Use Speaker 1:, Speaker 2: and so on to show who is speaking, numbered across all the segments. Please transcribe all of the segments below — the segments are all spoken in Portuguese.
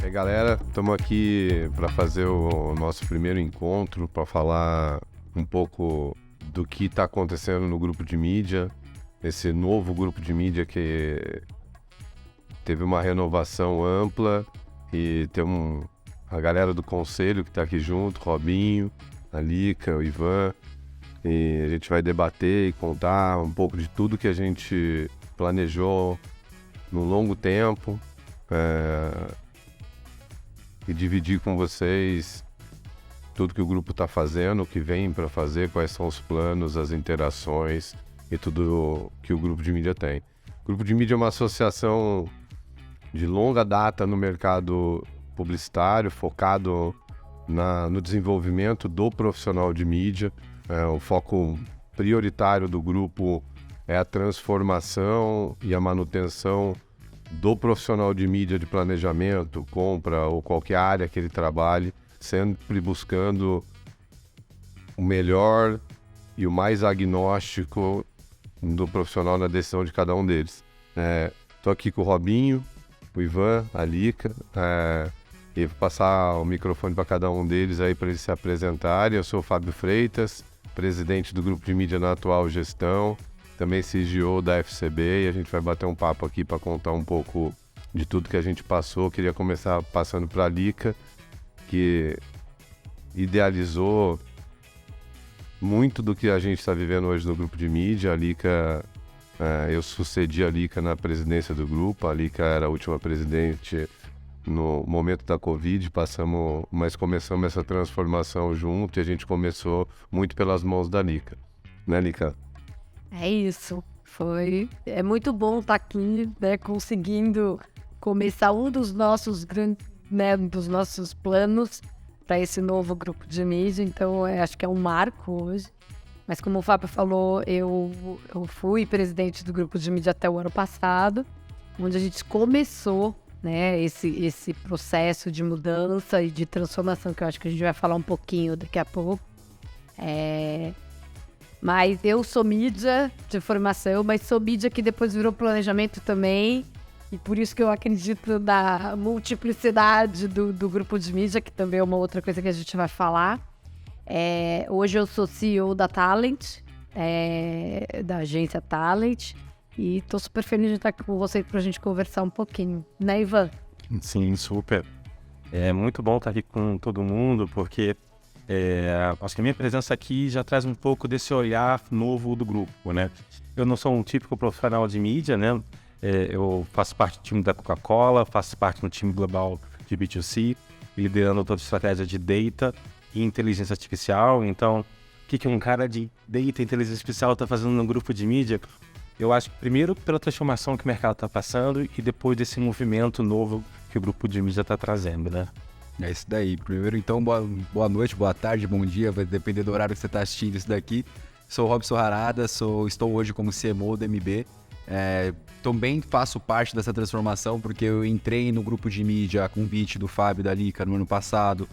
Speaker 1: E aí, galera, estamos aqui para fazer o nosso primeiro encontro, para falar um pouco do que está acontecendo no grupo de mídia, esse novo grupo de mídia que teve uma renovação ampla e tem a galera do conselho que está aqui junto, Robinho, a Lica, o Ivan, e a gente vai debater e contar um pouco de tudo que a gente planejou no longo tempo. E dividir com vocês tudo que o grupo está fazendo, o que vem para fazer, quais são os planos, as interações e tudo que o grupo de mídia tem. O grupo de mídia é uma associação de longa data no mercado publicitário, focado no desenvolvimento do profissional de mídia. O foco prioritário do grupo é a transformação e a manutenção do profissional de mídia de planejamento, compra ou qualquer área que ele trabalhe, sempre buscando o melhor e o mais agnóstico do profissional na decisão de cada um deles. Estou aqui com o Robinho, o Ivan, a Lica, e vou passar o microfone para cada um deles aí para eles se apresentarem. Eu sou o Fábio Freitas, presidente do grupo de mídia na atual gestão, também CGO da FCB, e a gente vai bater um papo aqui para contar um pouco de tudo que a gente passou. Queria começar passando para a Lica, que idealizou muito do que a gente está vivendo hoje no grupo de mídia. A Lica, eu sucedi a Lica na presidência do grupo. A Lica era a última presidente no momento da Covid, mas começamos essa transformação junto, e a gente começou muito pelas mãos da Lica. Né, Lica?
Speaker 2: É isso, é muito bom estar aqui, né, conseguindo começar um dos nossos grandes, né, dos nossos planos para esse novo grupo de mídia. Então acho que é um marco hoje, mas como o Fábio falou, eu fui presidente do grupo de mídia até o ano passado, onde a gente começou, né, esse processo de mudança e de transformação, que eu acho que a gente vai falar um pouquinho daqui a pouco. Mas eu sou mídia de formação, mas sou mídia que depois virou planejamento também. E por isso que eu acredito na multiplicidade do grupo de mídia, que também é uma outra coisa que a gente vai falar. Hoje eu sou CEO da Talent, da agência Talent. E estou super feliz de estar aqui com vocês para a gente conversar um pouquinho. Né, Ivan?
Speaker 3: Sim, super. É muito bom estar aqui com todo mundo, porque acho que a minha presença aqui já traz um pouco desse olhar novo do grupo, né? Eu não sou um típico profissional de mídia, né? Eu faço parte do time da Coca-Cola, faço parte do time global de B2C, liderando toda a estratégia de data e inteligência artificial. Então, o que um cara de data e inteligência artificial está fazendo no grupo de mídia? Eu acho que primeiro pela transformação que o mercado está passando e depois desse movimento novo que o grupo de mídia está trazendo, né?
Speaker 4: É isso daí. Primeiro, então, boa noite, boa tarde, bom dia, vai depender do horário que você está assistindo isso daqui. Sou o Robson Harada, estou hoje como CMO do MB. Também faço parte dessa transformação, porque eu entrei no grupo de mídia a convite do Fábio e da Lica no ano passado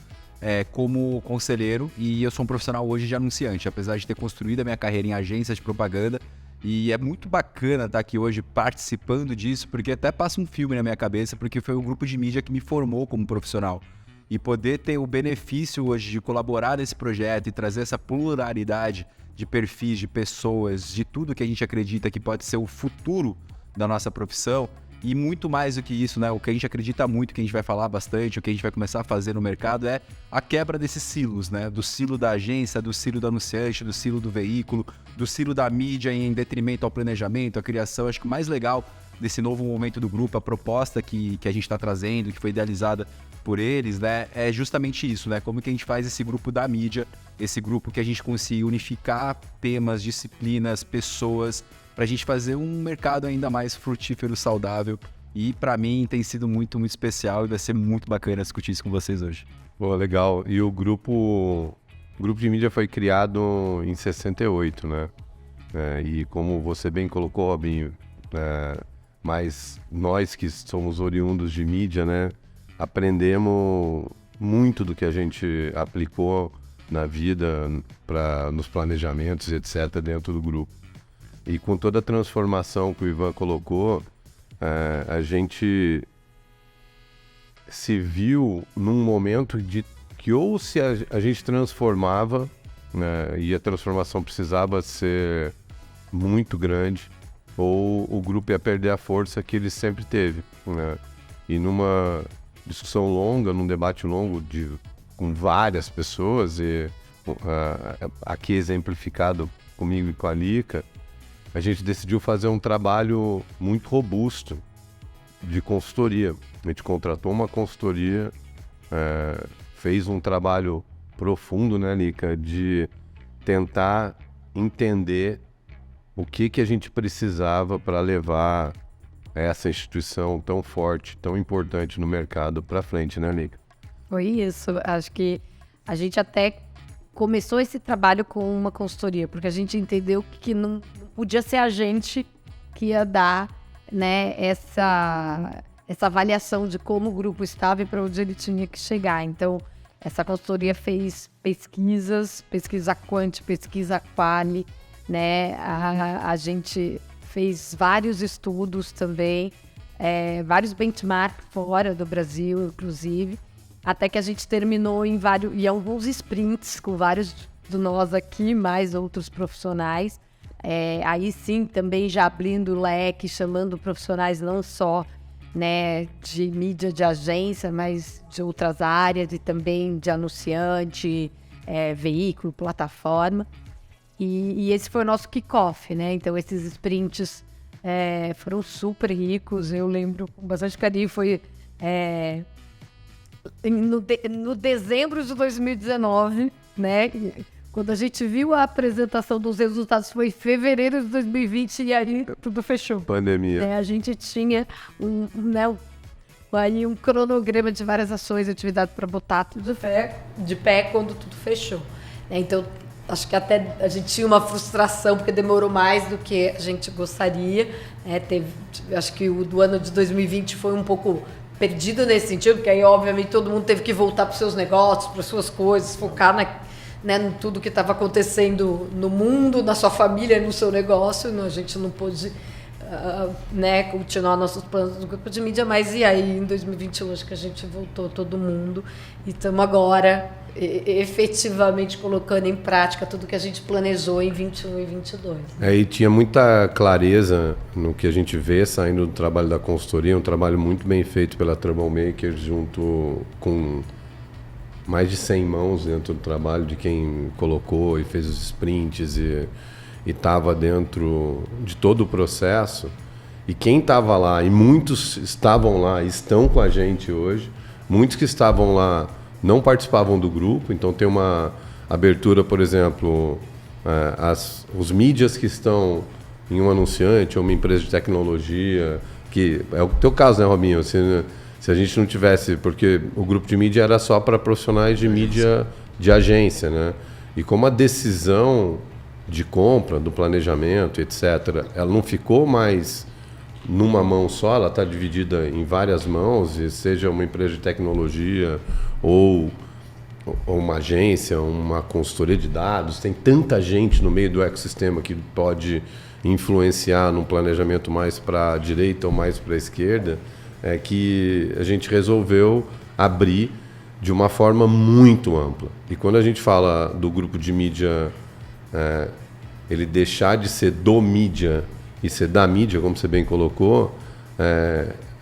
Speaker 4: como conselheiro, e eu sou um profissional hoje de anunciante, apesar de ter construído a minha carreira em agências de propaganda. E é muito bacana estar aqui hoje participando disso, porque até passa um filme na minha cabeça, porque foi um grupo de mídia que me formou como profissional. E poder ter o benefício hoje de colaborar nesse projeto e trazer essa pluralidade de perfis, de pessoas, de tudo que a gente acredita que pode ser o futuro da nossa profissão. E muito mais do que isso, né? O que a gente acredita muito, que a gente vai falar bastante, o que a gente vai começar a fazer no mercado é a quebra desses silos, né? Do silo da agência, do silo do anunciante, do silo do veículo, do silo da mídia em detrimento ao planejamento, à criação. Acho que o mais legal desse novo momento do grupo, a proposta que a gente está trazendo, que foi idealizada por eles, né? É justamente isso, né? Como que a gente faz esse grupo da mídia, esse grupo que a gente consiga unificar temas, disciplinas, pessoas, para a gente fazer um mercado ainda mais frutífero, saudável. E para mim tem sido muito, muito especial, e vai ser muito bacana discutir isso com vocês hoje.
Speaker 1: Pô, legal. E o grupo de mídia foi criado em 68, né? E como você bem colocou, Robinho, mas nós que somos oriundos de mídia, né? Aprendemos muito do que a gente aplicou na vida, nos planejamentos, etc., dentro do grupo. E com toda a transformação que o Ivan colocou, a gente se viu num momento de que ou se a gente transformava, né, e a transformação precisava ser muito grande, ou o grupo ia perder a força que ele sempre teve, né? E numa discussão longa, num debate longo com várias pessoas, e aqui exemplificado comigo e com a Lica, a gente decidiu fazer um trabalho muito robusto de consultoria. A gente contratou uma consultoria, fez um trabalho profundo, né, Lica, de tentar entender o que a gente precisava para levar essa instituição tão forte, tão importante no mercado para frente, né, Lica?
Speaker 2: Foi isso. Acho que a gente até começou esse trabalho com uma consultoria, porque a gente entendeu que não podia ser a gente que ia dar, né, essa avaliação de como o grupo estava e para onde ele tinha que chegar. Então, essa consultoria fez pesquisa quant, pesquisa quali, né? A gente fez vários estudos também, vários benchmarks fora do Brasil, inclusive, até que a gente terminou em alguns sprints com vários de nós aqui, mais outros profissionais. Aí sim, também já abrindo o leque, chamando profissionais não só, né, de mídia de agência, mas de outras áreas e também de anunciante, veículo, plataforma. E esse foi o nosso kickoff, né? Então, esses sprints foram super ricos. Eu lembro com bastante carinho. Foi no dezembro de 2019, né? Quando a gente viu a apresentação dos resultados, foi em fevereiro de 2020 e aí tudo fechou.
Speaker 1: Pandemia.
Speaker 2: A gente tinha um cronograma de várias ações e atividades para botar tudo de pé quando tudo fechou. Então, acho que até a gente tinha uma frustração, porque demorou mais do que a gente gostaria. Acho que o do ano de 2020 foi um pouco perdido nesse sentido, porque aí, obviamente, todo mundo teve que voltar para os seus negócios, para as suas coisas, focar em tudo que estava acontecendo no mundo, na sua família, no seu negócio. A gente não pôde continuar nossos planos no grupo de mídia, mas e aí, em 2021, acho que a gente voltou todo mundo e estamos agora efetivamente colocando em prática tudo que a gente planejou em 21 e 22.
Speaker 1: E tinha muita clareza no que a gente vê saindo do trabalho da consultoria, um trabalho muito bem feito pela Troublemaker, junto com mais de 100 mãos dentro do trabalho de quem colocou e fez os sprints e estava dentro de todo o processo. E quem estava lá, e muitos estavam lá, estão com a gente hoje, muitos que estavam lá não participavam do grupo, então tem uma abertura, por exemplo, os mídias que estão em um anunciante ou uma empresa de tecnologia, que é o teu caso, né, Robinho? Se a gente não tivesse, porque o grupo de mídia era só para profissionais de mídia de agência, né? E como a decisão de compra, do planejamento, etc., ela não ficou mais numa mão só, ela está dividida em várias mãos, e seja uma empresa de tecnologia ou uma agência, uma consultoria de dados, tem tanta gente no meio do ecossistema que pode influenciar num planejamento mais para a direita ou mais para a esquerda, que a gente resolveu abrir de uma forma muito ampla. E quando a gente fala do grupo de mídia, ele deixar de ser do mídia e ser da mídia, como você bem colocou,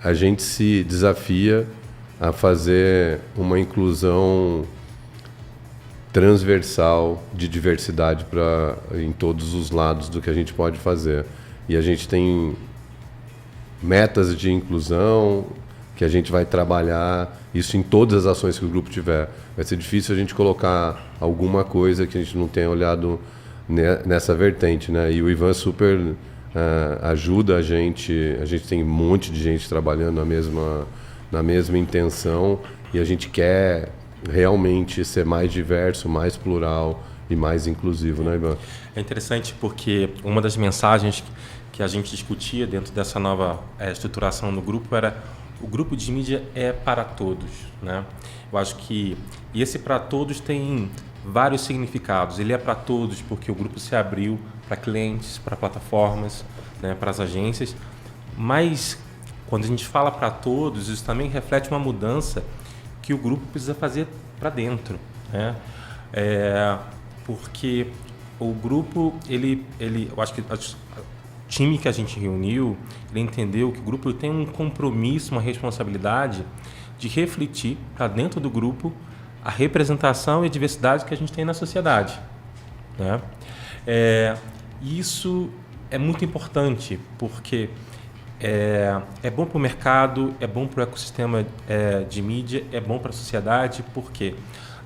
Speaker 1: a gente se desafia a fazer uma inclusão transversal de diversidade em todos os lados do que a gente pode fazer. E a gente tem metas de inclusão que a gente vai trabalhar, isso em todas as ações que o grupo tiver. Vai ser difícil a gente colocar alguma coisa que a gente não tenha olhado nessa vertente, né? E o Ivan super ajuda a gente tem um monte de gente trabalhando na mesma intenção, e a gente quer realmente ser mais diverso, mais plural e mais inclusivo, né, Ivan?
Speaker 3: É interessante porque uma das mensagens que a gente discutia dentro dessa nova estruturação do grupo era: o grupo de mídia é para todos, né? Eu acho que esse para todos tem vários significados. Ele é para todos porque o grupo se abriu para clientes, para plataformas, né, para as agências, mas quando a gente fala para todos, isso também reflete uma mudança que o grupo precisa fazer para dentro, né? Porque o grupo, eu acho que o time que a gente reuniu, ele entendeu que o grupo tem um compromisso, uma responsabilidade de refletir para dentro do grupo a representação e a diversidade que a gente tem na sociedade, né? Isso é muito importante, porque é bom para o mercado, é bom para o ecossistema de mídia, é bom para a sociedade, porque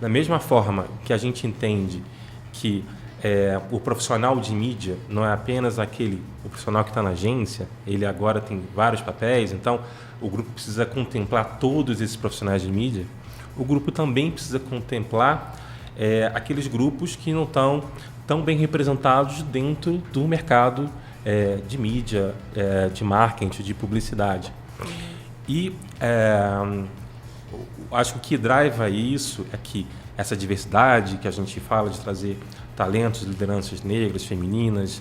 Speaker 3: da mesma forma que a gente entende que o profissional de mídia não é apenas o profissional que está na agência, ele agora tem vários papéis, então o grupo precisa contemplar todos esses profissionais de mídia, o grupo também precisa contemplar aqueles grupos que não estão tão bem representados dentro do mercado de mídia, de marketing, de publicidade. E acho que o que driva isso é que essa diversidade que a gente fala de trazer talentos, lideranças negras, femininas,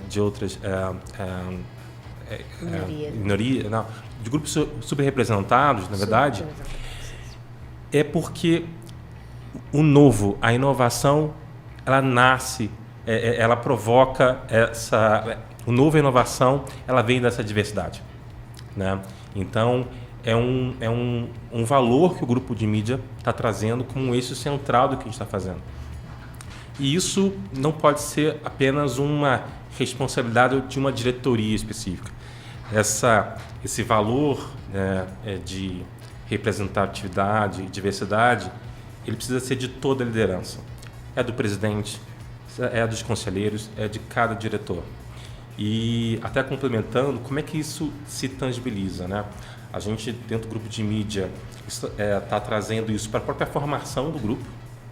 Speaker 3: de outras minorias, de grupos subrepresentados, na verdade, é porque o novo, a inovação, ela nasce, ela provoca o novo, a inovação, ela vem dessa diversidade, né? Então, é um valor que o grupo de mídia está trazendo como um eixo central do que a gente está fazendo. E isso não pode ser apenas uma responsabilidade de uma diretoria específica. Esse valor, né, de representatividade e diversidade, ele precisa ser de toda a liderança. É do presidente, é dos conselheiros, é de cada diretor. E até complementando, como é que isso se tangibiliza, né? A gente, dentro do grupo de mídia, está trazendo isso para a própria formação do grupo,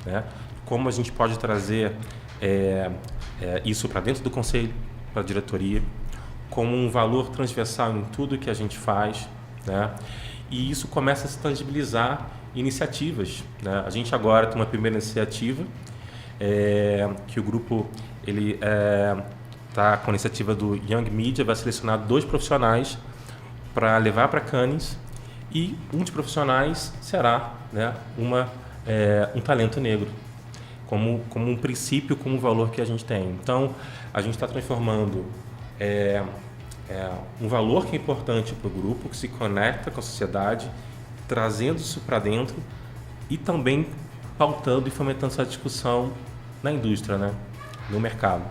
Speaker 3: né? Como a gente pode trazer isso para dentro do conselho, para a diretoria, como um valor transversal em tudo que a gente faz, né? E isso começa a se tangibilizar em iniciativas, né? A gente agora tem uma primeira iniciativa, que o grupo está com a iniciativa do Young Media, vai selecionar 2 profissionais para levar para Cannes, e um dos profissionais será, né, um talento negro, como um princípio, como um valor que a gente tem. Então, a gente está transformando um valor que é importante para o grupo, que se conecta com a sociedade, trazendo isso para dentro e também pautando e fomentando essa discussão na indústria, né, no mercado.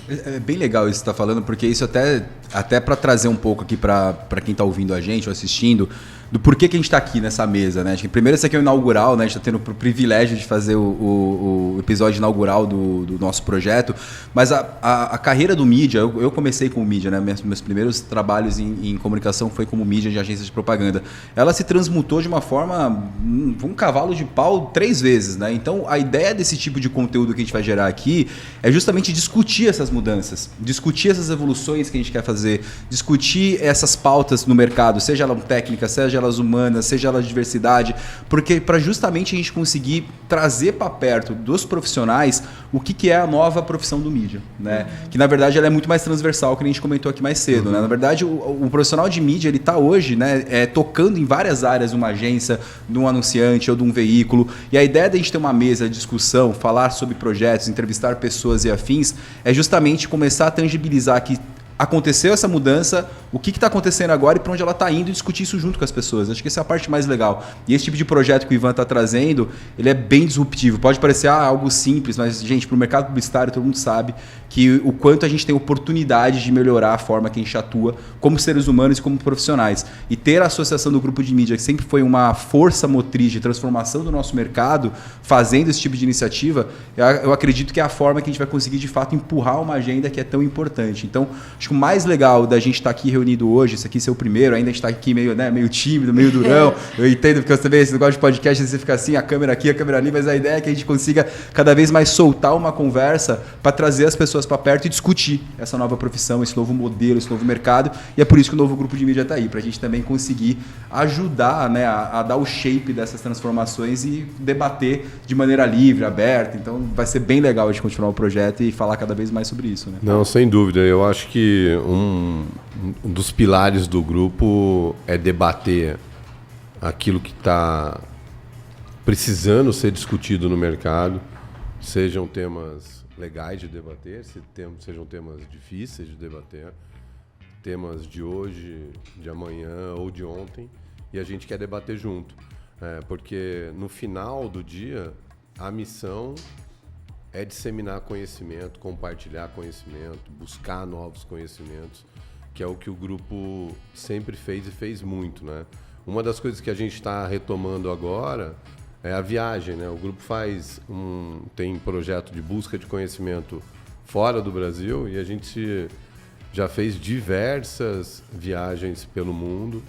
Speaker 4: É bem legal isso que você está falando, porque isso até para trazer um pouco aqui para quem está ouvindo a gente ou assistindo, do porquê que a gente está aqui nessa mesa, né? Acho que primeiro esse aqui é o inaugural, né? A gente está tendo o privilégio de fazer o episódio inaugural do nosso projeto, mas a carreira do mídia, eu comecei com mídia, né? Meus primeiros trabalhos em comunicação foi como mídia de agência de propaganda. Ela se transmutou de uma forma, um cavalo de pau 3 vezes, né? Então, a ideia desse tipo de conteúdo que a gente vai gerar aqui é justamente discutir essas mudanças, discutir essas evoluções que a gente quer fazer, discutir essas pautas no mercado, seja ela técnica, seja elas humanas, seja ela diversidade, porque para justamente a gente conseguir trazer para perto dos profissionais o que é a nova profissão do mídia, né? Que na verdade ela é muito mais transversal, que a gente comentou aqui mais cedo, né? Na verdade o profissional de mídia, ele está hoje, né, tocando em várias áreas de uma agência, de um anunciante ou de um veículo, e a ideia da gente ter uma mesa de discussão, falar sobre projetos, entrevistar pessoas e afins, é justamente começar a tangibilizar que aconteceu essa mudança, o que está acontecendo agora e para onde ela está indo, e discutir isso junto com as pessoas. Acho que essa é a parte mais legal. E esse tipo de projeto que o Ivan está trazendo, ele é bem disruptivo. Pode parecer algo simples, mas, gente, para o mercado publicitário, todo mundo sabe que o quanto a gente tem oportunidade de melhorar a forma que a gente atua como seres humanos e como profissionais. E ter a associação do grupo de mídia, que sempre foi uma força motriz de transformação do nosso mercado, fazendo esse tipo de iniciativa, eu acredito que é a forma que a gente vai conseguir, de fato, empurrar uma agenda que é tão importante. Então, acho que o mais legal da gente estar aqui reunido hoje, esse aqui ser o primeiro, ainda a gente está aqui meio, né, meio tímido, meio durão. Eu entendo, porque você também, esse negócio de podcast, você fica assim, a câmera aqui, a câmera ali, mas a ideia é que a gente consiga cada vez mais soltar uma conversa para trazer as pessoas para perto e discutir essa nova profissão, esse novo modelo, esse novo mercado. E é por isso que o novo grupo de mídia está aí, para a gente também conseguir ajudar, né, a dar o shape dessas transformações e debater de maneira livre, aberta. Então vai ser bem legal a gente continuar o projeto e falar cada vez mais sobre isso, né?
Speaker 1: Não, sem dúvida. Eu acho que que um dos pilares do grupo é debater aquilo que está precisando ser discutido no mercado, sejam temas legais de debater, sejam temas difíceis de debater, temas de hoje, de amanhã ou de ontem, e a gente quer debater junto. Porque no final do dia, a missão é disseminar conhecimento, compartilhar conhecimento, buscar novos conhecimentos, que é o que o grupo sempre fez e fez muito, né? Uma das coisas que a gente está retomando agora é a viagem, né? O grupo tem projeto de busca de conhecimento fora do Brasil e a gente já fez diversas viagens pelo mundo,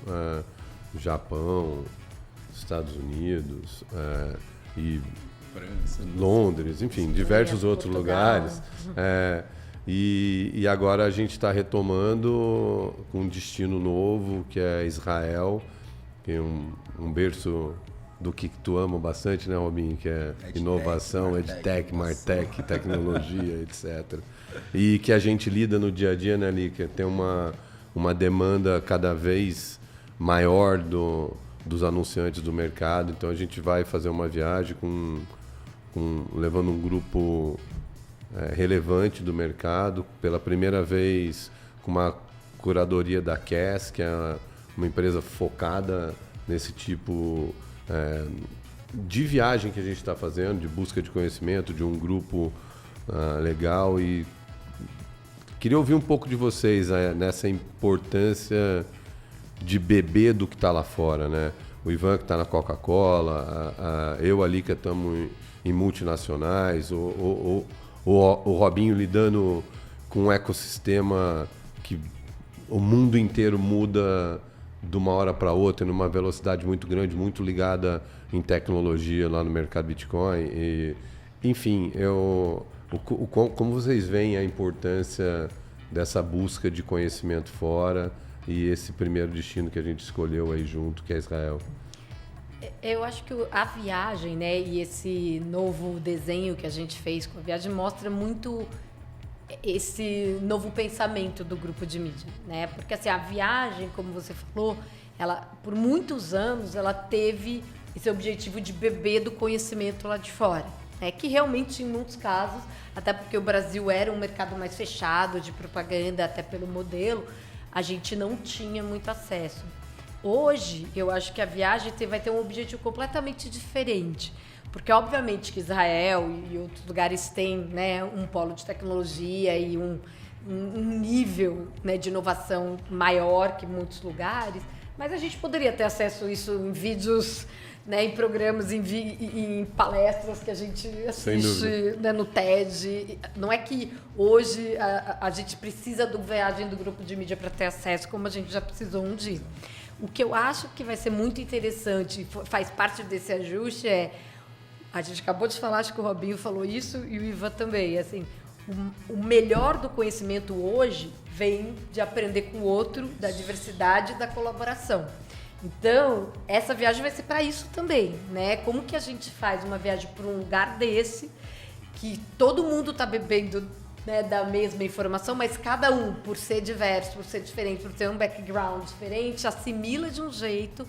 Speaker 1: Japão, Estados Unidos e França, Londres, enfim, diversos outros lugares. E agora a gente está retomando com um destino novo, que é Israel, que é um berço do que tu ama bastante, né, Robinho? Que é inovação, EdTech, MarTech, tecnologia, etc. E que a gente lida no dia a dia, né, Líca? Tem uma demanda cada vez maior dos anunciantes do mercado. Então a gente vai fazer uma viagem levando um grupo relevante do mercado, pela primeira vez com uma curadoria da Cass, que é uma empresa focada nesse tipo de viagem que a gente está fazendo, de busca de conhecimento, de um grupo legal. E queria ouvir um pouco de vocês nessa importância de beber do que está lá fora, né? O Ivan que está na Coca-Cola, eu ali que estamos em multinacionais, o Robinho lidando com um ecossistema que o mundo inteiro muda de uma hora para outra, numa velocidade muito grande, muito ligada em tecnologia lá no mercado Bitcoin. E, enfim, como vocês veem a importância dessa busca de conhecimento fora e esse primeiro destino que a gente escolheu aí junto, que é Israel?
Speaker 2: Eu acho que a viagem, né, e esse novo desenho que a gente fez com a viagem mostra muito esse novo pensamento do grupo de mídia, né? Porque assim, a viagem, como você falou, ela por muitos anos ela teve esse objetivo de beber do conhecimento lá de fora, né? Que realmente em muitos casos, até porque o Brasil era um mercado mais fechado de propaganda, até pelo modelo, a gente não tinha muito acesso. Hoje, eu acho que a viagem vai ter um objetivo completamente diferente. Porque, obviamente, que Israel e outros lugares têm, né, um polo de tecnologia e um nível, né, de inovação maior que muitos lugares, mas a gente poderia ter acesso a isso em vídeos, né, em programas, em palestras que a gente assiste, né, no TED. Não é que hoje a gente precisa do viagem do grupo de mídia para ter acesso, como a gente já precisou um dia. O que eu acho que vai ser muito interessante, faz parte desse ajuste, a gente acabou de falar, acho que o Robinho falou isso e o Ivan também, assim, o melhor do conhecimento hoje vem de aprender com o outro, da diversidade e da colaboração. Então, essa viagem vai ser para isso também, né? Como que a gente faz uma viagem para um lugar desse, que todo mundo está bebendo, né, da mesma informação, mas cada um, por ser diverso, por ser diferente, por ter um background diferente, assimila de um jeito,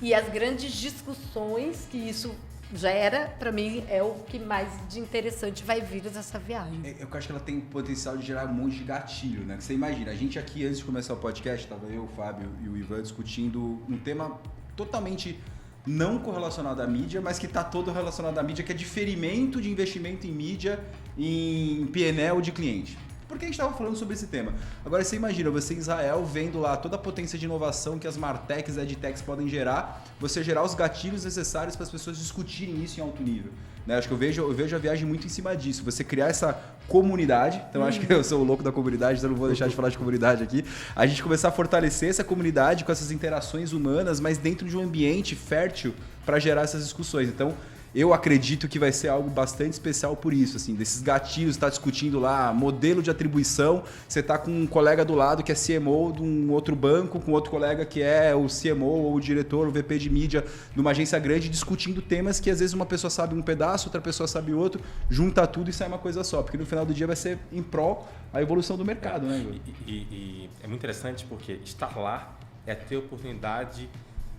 Speaker 2: e as grandes discussões que isso gera, para mim, é o que mais de interessante vai vir dessa viagem.
Speaker 4: Eu acho que ela tem potencial de gerar um monte de gatilho, né? Você imagina, a gente aqui, antes de começar o podcast, estava eu, o Fábio e o Ivan discutindo um tema totalmente não correlacionado à mídia, mas que está todo relacionado à mídia, que é diferimento de investimento em mídia em PNL de cliente. Por que a gente estava falando sobre esse tema? Agora você imagina, você em Israel vendo lá toda a potência de inovação que as Martechs e EdTechs podem gerar, você gerar os gatilhos necessários para as pessoas discutirem isso em alto nível. Né? Acho que eu vejo a viagem muito em cima disso. Você criar essa comunidade, então acho que eu sou o louco da comunidade, então não vou deixar de falar de comunidade aqui. A gente começar a fortalecer essa comunidade com essas interações humanas, mas dentro de um ambiente fértil para gerar essas discussões. Então, eu acredito que vai ser algo bastante especial por isso, assim, desses gatilhos, tá discutindo lá modelo de atribuição, você tá com um colega do lado que é CMO de um outro banco, com outro colega que é o CMO ou o diretor, o VP de mídia de uma agência grande, discutindo temas que às vezes uma pessoa sabe um pedaço, outra pessoa sabe outro, junta tudo e sai uma coisa só, porque no final do dia vai ser em prol a evolução do mercado, né?
Speaker 3: E é muito interessante porque estar lá é ter a oportunidade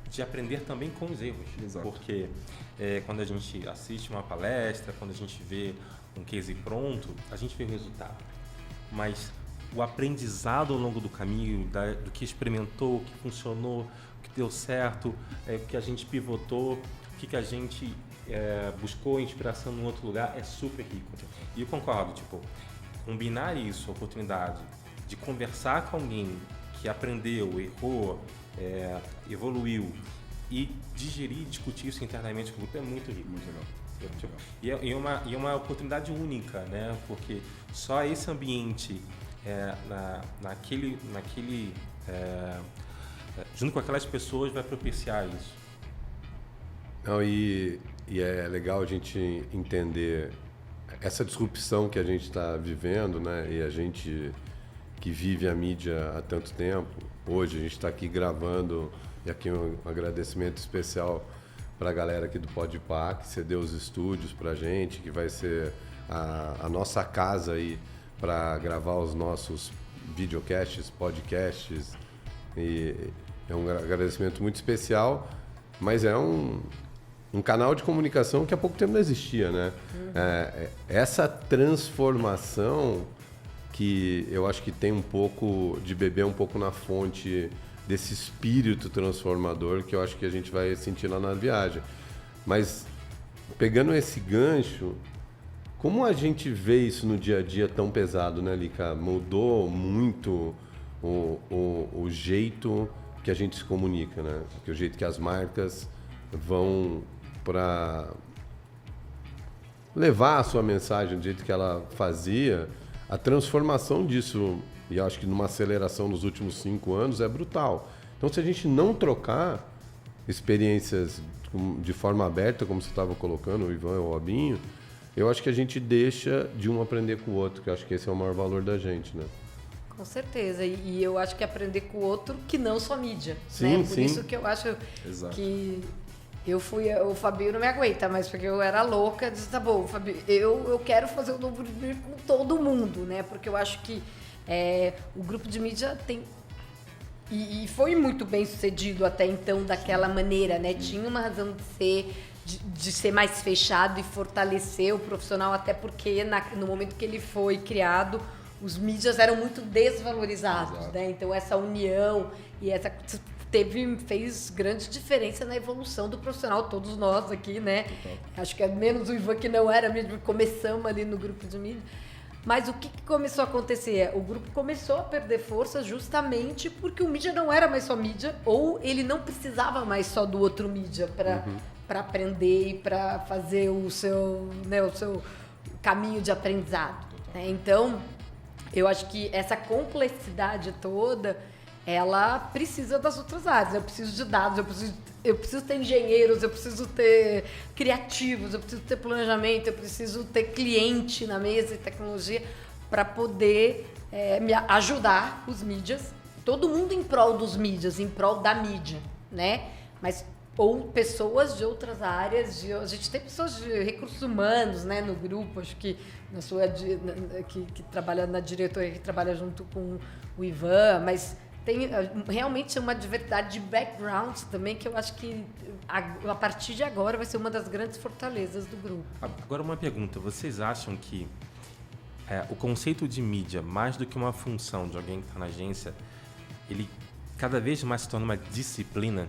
Speaker 3: de aprender também com os erros.
Speaker 4: Exato.
Speaker 3: Porque quando a gente assiste uma palestra, quando a gente vê um case pronto, a gente vê o resultado. Mas o aprendizado ao longo do caminho, do que experimentou, o que funcionou, o que deu certo, o que a gente pivotou, o que a gente buscou inspiração em outro lugar, é super rico. E eu concordo, combinar isso, a oportunidade de conversar com alguém que aprendeu, errou, evoluiu e digerir e discutir isso internamente com o grupo é muito rico.
Speaker 4: Muito legal.
Speaker 3: E é uma oportunidade única, né? Porque só esse ambiente, junto com aquelas pessoas, vai propiciar isso.
Speaker 1: Não, e é legal a gente entender essa disrupção que a gente está vivendo, né? E a gente que vive a mídia há tanto tempo, hoje a gente está aqui gravando, e aqui um agradecimento especial para a galera aqui do Podpah, que cedeu os estúdios para a gente, que vai ser a nossa casa aí para gravar os nossos videocasts, podcasts, e é um agradecimento muito especial, mas é um canal de comunicação que há pouco tempo não existia, né? Essa transformação que eu acho que tem um pouco de beber um pouco na fonte desse espírito transformador que eu acho que a gente vai sentir lá na viagem. Mas pegando esse gancho, como a gente vê isso no dia a dia tão pesado, né, Lica? Mudou muito o jeito que a gente se comunica, né? O jeito que as marcas vão para levar a sua mensagem do jeito que ela fazia. A transformação disso, e acho que numa aceleração nos últimos 5 anos, é brutal. Então, se a gente não trocar experiências de forma aberta, como você estava colocando, o Ivan e o Robinho, eu acho que a gente deixa de um aprender com o outro, que eu acho que esse é o maior valor da gente, né?
Speaker 2: Com certeza. E eu acho que aprender com o outro que não só mídia.
Speaker 1: Sim,
Speaker 2: né? Por
Speaker 1: sim.
Speaker 2: isso que eu acho
Speaker 4: Exato.
Speaker 2: que o Fabinho não me aguenta, mas porque eu era louca, disse, tá bom, Fabinho, eu quero fazer o novo vídeo com todo mundo, né? Porque eu acho que o grupo de mídia tem... E foi muito bem sucedido até então daquela maneira, né? Tinha uma razão de ser mais fechado e fortalecer o profissional, até porque no momento que ele foi criado, os mídias eram muito desvalorizados,
Speaker 4: Exato.
Speaker 2: né? Então essa união e essa fez grande diferença na evolução do profissional, todos nós aqui, né?
Speaker 4: Total.
Speaker 2: Acho que é menos o Ivan que não era mesmo, começamos ali no grupo de mídia. Mas o que começou a acontecer? O grupo começou a perder força justamente porque o mídia não era mais só mídia, ou ele não precisava mais só do outro mídia para aprender e para fazer o seu caminho de aprendizado. Né? Então, eu acho que essa complexidade toda, ela precisa das outras áreas. Eu preciso de dados, eu preciso ter engenheiros, eu preciso ter criativos, eu preciso ter planejamento, eu preciso ter cliente na mesa e tecnologia para poder me ajudar os mídias. Todo mundo em prol dos mídias, em prol da mídia, né? Mas ou pessoas de outras áreas, a gente tem pessoas de recursos humanos, né, no grupo, acho que que trabalha na diretoria, que trabalha junto com o Ivan, mas tem realmente uma diversidade de backgrounds também, que eu acho que a partir de agora vai ser uma das grandes fortalezas do grupo.
Speaker 3: Agora uma pergunta, vocês acham que o conceito de mídia, mais do que uma função de alguém que está na agência, ele cada vez mais se torna uma disciplina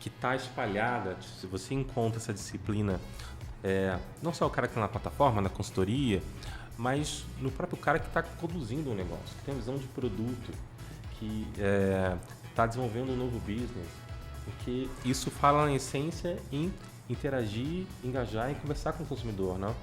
Speaker 3: que está espalhada? Se você encontra essa disciplina, não só o cara que está na plataforma, na consultoria, mas no próprio cara que está conduzindo um negócio, que tem uma visão de produto, que está desenvolvendo um novo business, porque isso fala, na essência, em interagir, engajar e conversar com o consumidor, não?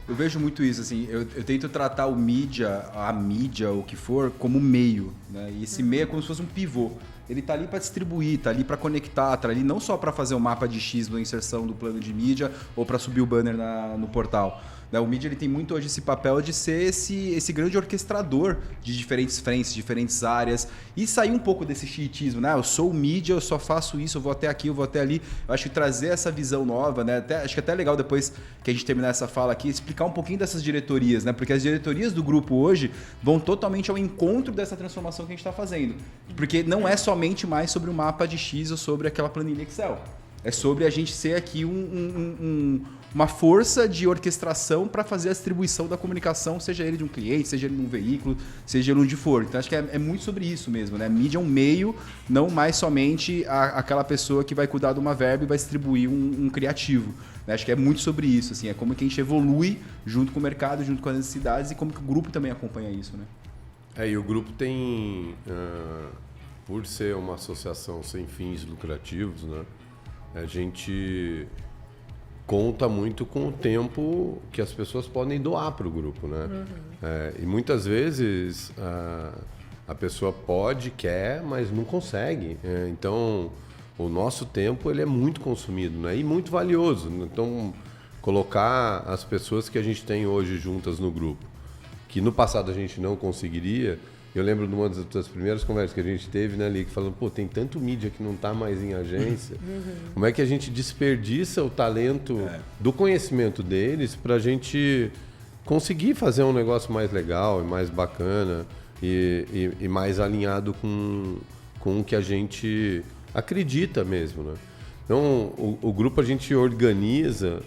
Speaker 4: Eu vejo muito isso, assim, eu tento tratar a mídia, o que for, como meio, né? E esse meio é como se fosse um pivô. ele tá ali para distribuir, tá ali para conectar, tá ali não só para fazer o mapa de X da inserção do plano de mídia ou para subir o banner no portal. O mídia ele tem muito hoje esse papel de ser esse grande orquestrador de diferentes frentes, diferentes áreas e sair um pouco desse chiitismo, né? Eu sou o mídia, eu só faço isso, eu vou até aqui, eu vou até ali. Eu acho que trazer essa visão nova, né? Acho que até é legal depois que a gente terminar essa fala aqui, explicar um pouquinho dessas diretorias, né? Porque as diretorias do grupo hoje vão totalmente ao encontro dessa transformação que a gente está fazendo. Porque não é somente mais sobre o mapa de X ou sobre aquela planilha Excel. É sobre a gente ser aqui uma força de orquestração para fazer a distribuição da comunicação, seja ele de um cliente, seja ele de um veículo, seja ele onde for. Então, acho que é muito sobre isso mesmo, né? Mídia é um meio, não mais somente aquela pessoa que vai cuidar de uma verba e vai distribuir um criativo. Né? Acho que é muito sobre isso, assim, é como que a gente evolui junto com o mercado, junto com as necessidades e como que o grupo também acompanha isso, né?
Speaker 1: E o grupo tem, por ser uma associação sem fins lucrativos, né? A gente conta muito com o tempo que as pessoas podem doar para o grupo, né? E muitas vezes a pessoa pode, quer, mas não consegue. Então, o nosso tempo ele é muito consumido, né? E muito valioso. Então, colocar as pessoas que a gente tem hoje juntas no grupo, que no passado a gente não conseguiria. Eu lembro de uma das primeiras conversas que a gente teve, né, ali, que falando, pô, tem tanto mídia que não está mais em agência. Como é que a gente desperdiça o talento do conhecimento deles para a gente conseguir fazer um negócio mais legal e mais bacana e mais alinhado com o que a gente acredita mesmo, né? Então, o grupo a gente organiza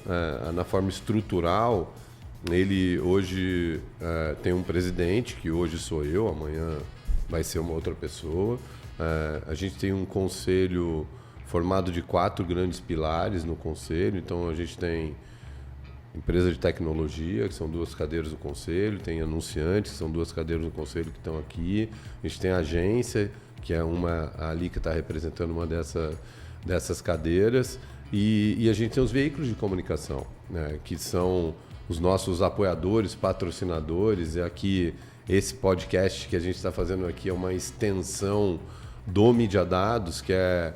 Speaker 1: na forma estrutural. Ele hoje tem um presidente, que hoje sou eu, amanhã vai ser uma outra pessoa. A gente tem um conselho formado de 4 grandes pilares no conselho. Então, a gente tem empresa de tecnologia, que são 2 cadeiras do conselho, tem anunciantes, que são 2 cadeiras do conselho que estão aqui. A gente tem a agência, que é ali que está representando uma dessas cadeiras. E a gente tem os veículos de comunicação, né, que são os nossos apoiadores, patrocinadores. Aqui, esse podcast que a gente está fazendo aqui é uma extensão do Mídia Dados, que é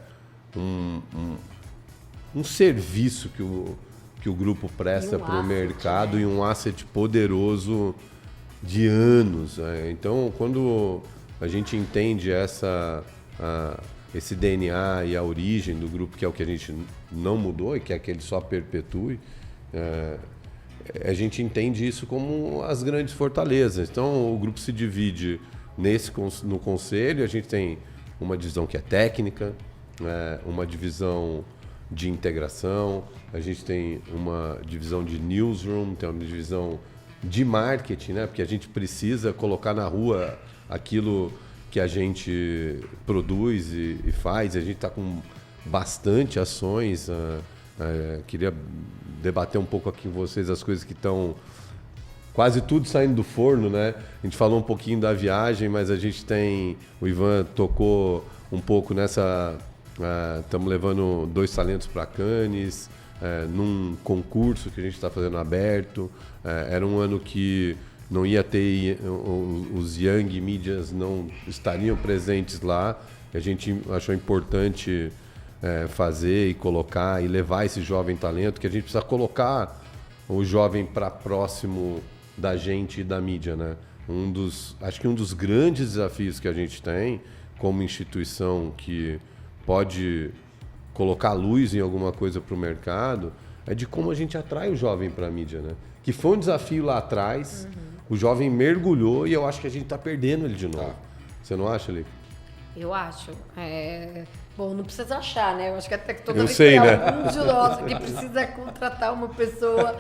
Speaker 1: um serviço que o grupo presta para o mercado, e um asset poderoso de anos. Então, quando a gente entende esse DNA e a origem do grupo, que é o que a gente não mudou e que é que ele só perpetue, a gente entende isso como as grandes fortalezas. Então, o grupo se divide no conselho. A gente tem uma divisão que é técnica, uma divisão de integração, a gente tem uma divisão de newsroom, tem uma divisão de marketing, né? Porque a gente precisa colocar na rua aquilo que a gente produz e faz. A gente está com bastante ações. Queria debater um pouco aqui com vocês as coisas que estão quase tudo saindo do forno, né? A gente falou um pouquinho da viagem, mas a gente tem... O Ivan tocou um pouco nessa... Estamos levando 2 talentos para Cannes, num concurso que a gente está fazendo aberto. Era um ano que não ia ter... Os Young Medias não estariam presentes lá. A gente achou importante... fazer e colocar e levar esse jovem talento, que a gente precisa colocar o jovem para próximo da gente e da mídia, né? Acho que um dos grandes desafios que a gente tem como instituição que pode colocar luz em alguma coisa para o mercado é de como a gente atrai o jovem para a mídia, né? Que foi um desafio lá atrás, o jovem mergulhou e eu acho que a gente está perdendo ele de novo. Você não acha, Lico?
Speaker 2: Eu acho. Bom, não precisa achar, né? Eu acho que até que toda
Speaker 1: vez
Speaker 2: que
Speaker 1: né?
Speaker 2: algum de nós que precisa contratar uma pessoa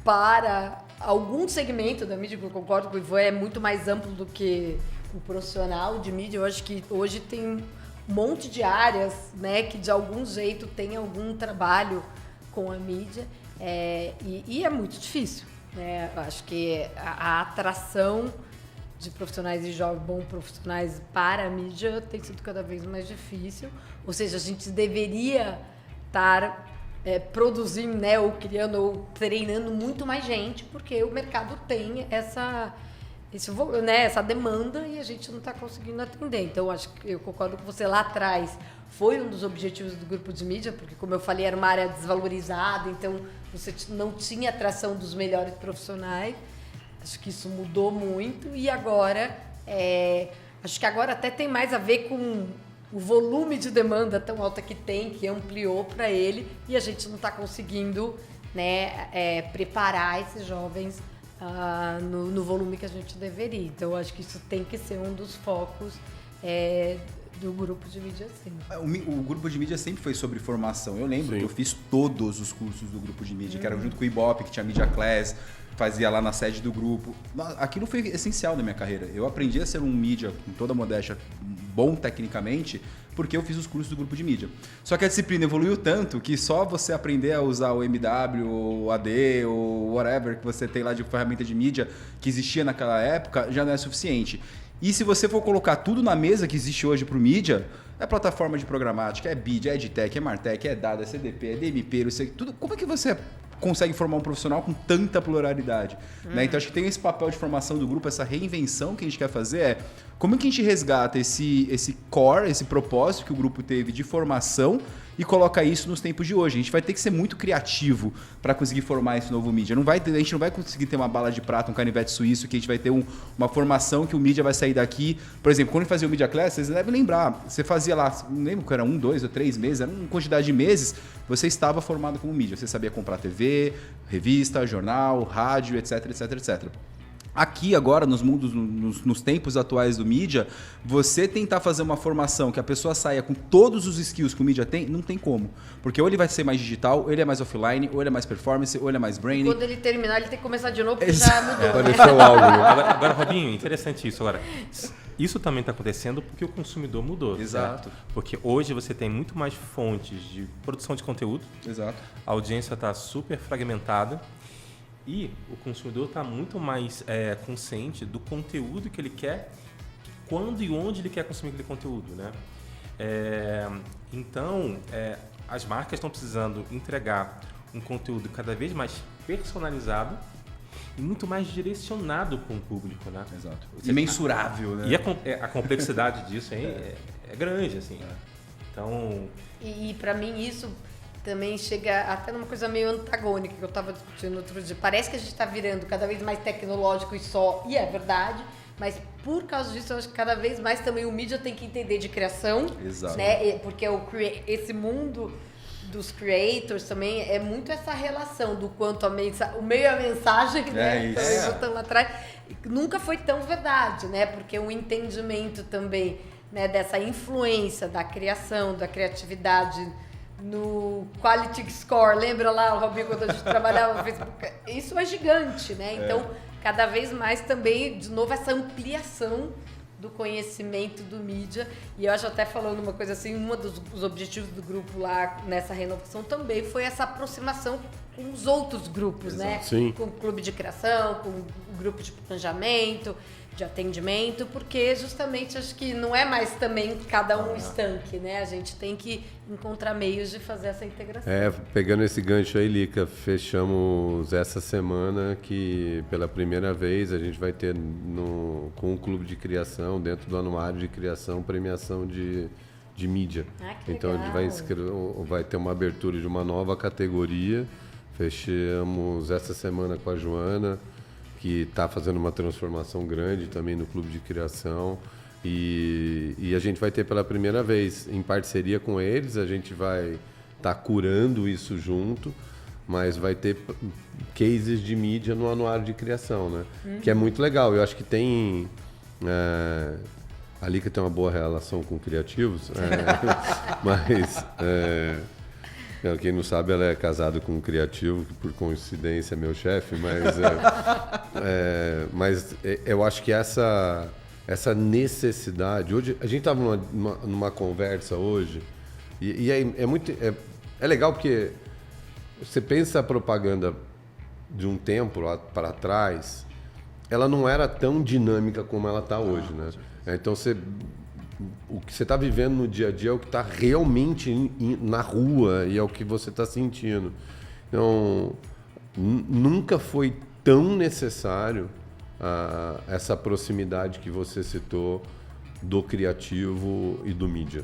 Speaker 2: para algum segmento da mídia, eu concordo com o Ivan, é muito mais amplo do que o profissional de mídia. Eu acho que hoje tem um monte de áreas, né, que de algum jeito tem algum trabalho com a mídia, e é muito difícil, né? Eu acho que a atração de profissionais e jovens bons profissionais para a mídia tem sido cada vez mais difícil. Ou seja, a gente deveria estar produzindo, né, ou criando ou treinando muito mais gente, porque o mercado tem essa demanda e a gente não está conseguindo atender. Então, acho que eu concordo com você lá atrás. Foi um dos objetivos do grupo de mídia, porque, como eu falei, era uma área desvalorizada, então você não tinha atração dos melhores profissionais. Acho que isso mudou muito e agora, acho que agora até tem mais a ver com o volume de demanda tão alta que tem, que ampliou para ele e a gente não está conseguindo, né, preparar esses jovens no volume que a gente deveria. Então, acho que isso tem que ser um dos focos do grupo de mídia, sim.
Speaker 5: O grupo de mídia sempre foi sobre formação. Eu lembro que eu fiz todos os cursos do grupo de mídia, que era junto com o Ibope, que tinha Media Class, fazia lá na sede do grupo. Aquilo foi essencial na minha carreira. Eu aprendi a ser um mídia, com toda a modéstia, bom tecnicamente, porque eu fiz os cursos do grupo de mídia. Só que a disciplina evoluiu tanto que só você aprender a usar o MW, ou o AD, ou whatever que você tem lá de ferramenta de mídia que existia naquela época, já não é suficiente. E se você for colocar tudo na mesa que existe hoje para o mídia, é plataforma de programática, é BID, é EdTech, é MarTech, é Dada, é CDP, é DMP, não sei, tudo. Como é que você consegue formar um profissional com tanta pluralidade? Né? Então, acho que tem esse papel de formação do grupo, essa reinvenção que a gente quer fazer como é que a gente resgata esse core, esse propósito que o grupo teve de formação e coloca isso nos tempos de hoje. A gente vai ter que ser muito criativo para conseguir formar esse novo mídia. A gente não vai conseguir ter uma bala de prata, um canivete suíço, que a gente vai ter uma formação que o mídia vai sair daqui. Por exemplo, quando a gente fazia o Media Class, vocês devem lembrar, você fazia lá, não lembro que era 1, 2 ou 3 meses, era uma quantidade de meses, você estava formado como mídia. Você sabia comprar TV, revista, jornal, rádio, etc, etc, etc. Aqui agora, nos tempos atuais do mídia, você tentar fazer uma formação que a pessoa saia com todos os skills que o mídia tem, não tem como. Porque ou ele vai ser mais digital, ou ele é mais offline, ou ele é mais performance, ou ele é mais branding.
Speaker 2: Quando ele terminar, ele tem que começar de novo, porque já mudou.
Speaker 1: Apareceu algo.
Speaker 3: Agora, Robinho, interessante isso. Agora, isso também está acontecendo porque o consumidor mudou.
Speaker 5: Exato.
Speaker 3: Certo? Porque hoje você tem muito mais fontes de produção de conteúdo.
Speaker 5: Exato.
Speaker 3: A audiência está super fragmentada. E o consumidor está muito mais consciente do conteúdo que ele quer, quando e onde ele quer consumir aquele conteúdo, né? Então, as marcas estão precisando entregar um conteúdo cada vez mais personalizado e muito mais direcionado para um público, né?
Speaker 5: Exato. E mensurável, né?
Speaker 3: E a complexidade disso é grande, assim. Então...
Speaker 2: E para mim isso também chega até numa coisa meio antagônica que eu estava discutindo outro dia. Parece que a gente está virando cada vez mais tecnológico e é verdade, mas por causa disso eu acho que cada vez mais também o mídia tem que entender de criação.
Speaker 5: Exato.
Speaker 2: Né? Porque esse mundo dos creators também é muito essa relação do quanto o meio e a mensagem, né? Voltando lá atrás, nunca foi tão verdade, né? Porque o entendimento também, né, dessa influência da criação, da criatividade no Quality Score, lembra lá, Robinho, quando a gente trabalhava no Facebook? Isso é gigante, né? Então, cada vez mais também, de novo, essa ampliação do conhecimento do mídia. E eu acho, até falando uma coisa assim, um dos objetivos do grupo lá nessa renovação também foi essa aproximação com os outros grupos, né?
Speaker 1: Sim.
Speaker 2: Com o clube de criação, com o grupo de planejamento, de atendimento, porque justamente acho que não é mais também cada um estanque, né? A gente tem que encontrar meios de fazer essa integração.
Speaker 1: Pegando esse gancho aí, Lica, fechamos essa semana que pela primeira vez a gente vai ter com o clube de criação, dentro do anuário de criação, premiação de mídia.
Speaker 2: Que
Speaker 1: então
Speaker 2: legal.
Speaker 1: a gente vai ter uma abertura de uma nova categoria. Fechamos essa semana com a Joana, que está fazendo uma transformação grande também no clube de criação. E a gente vai ter pela primeira vez, em parceria com eles, a gente vai estar curando isso junto, mas vai ter cases de mídia no anuário de criação, né? Que é muito legal. Eu acho que tem... a Lica tem uma boa relação com criativos, mas... quem não sabe, ela é casada com um criativo, que por coincidência é meu chefe, mas eu acho que essa necessidade... Hoje, a gente estava numa conversa hoje, e é legal porque você pensa a propaganda de um tempo lá para trás, ela não era tão dinâmica como ela está hoje, né? Então, o que você está vivendo no dia a dia é o que está realmente na rua e é o que você está sentindo. Então, nunca foi tão necessário essa proximidade que você citou do criativo e do mídia.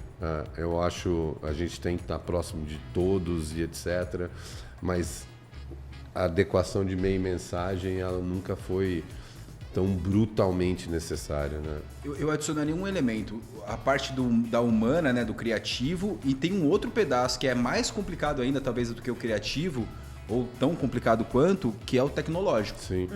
Speaker 1: Eu acho a gente tem que estar próximo de todos e etc. Mas a adequação de meio e mensagem ela nunca foi tão brutalmente necessária, né?
Speaker 5: Eu adicionaria um elemento, a parte da humana, né, do criativo, e tem um outro pedaço que é mais complicado ainda, talvez, do que o criativo, ou tão complicado quanto, que é o tecnológico.
Speaker 1: Sim.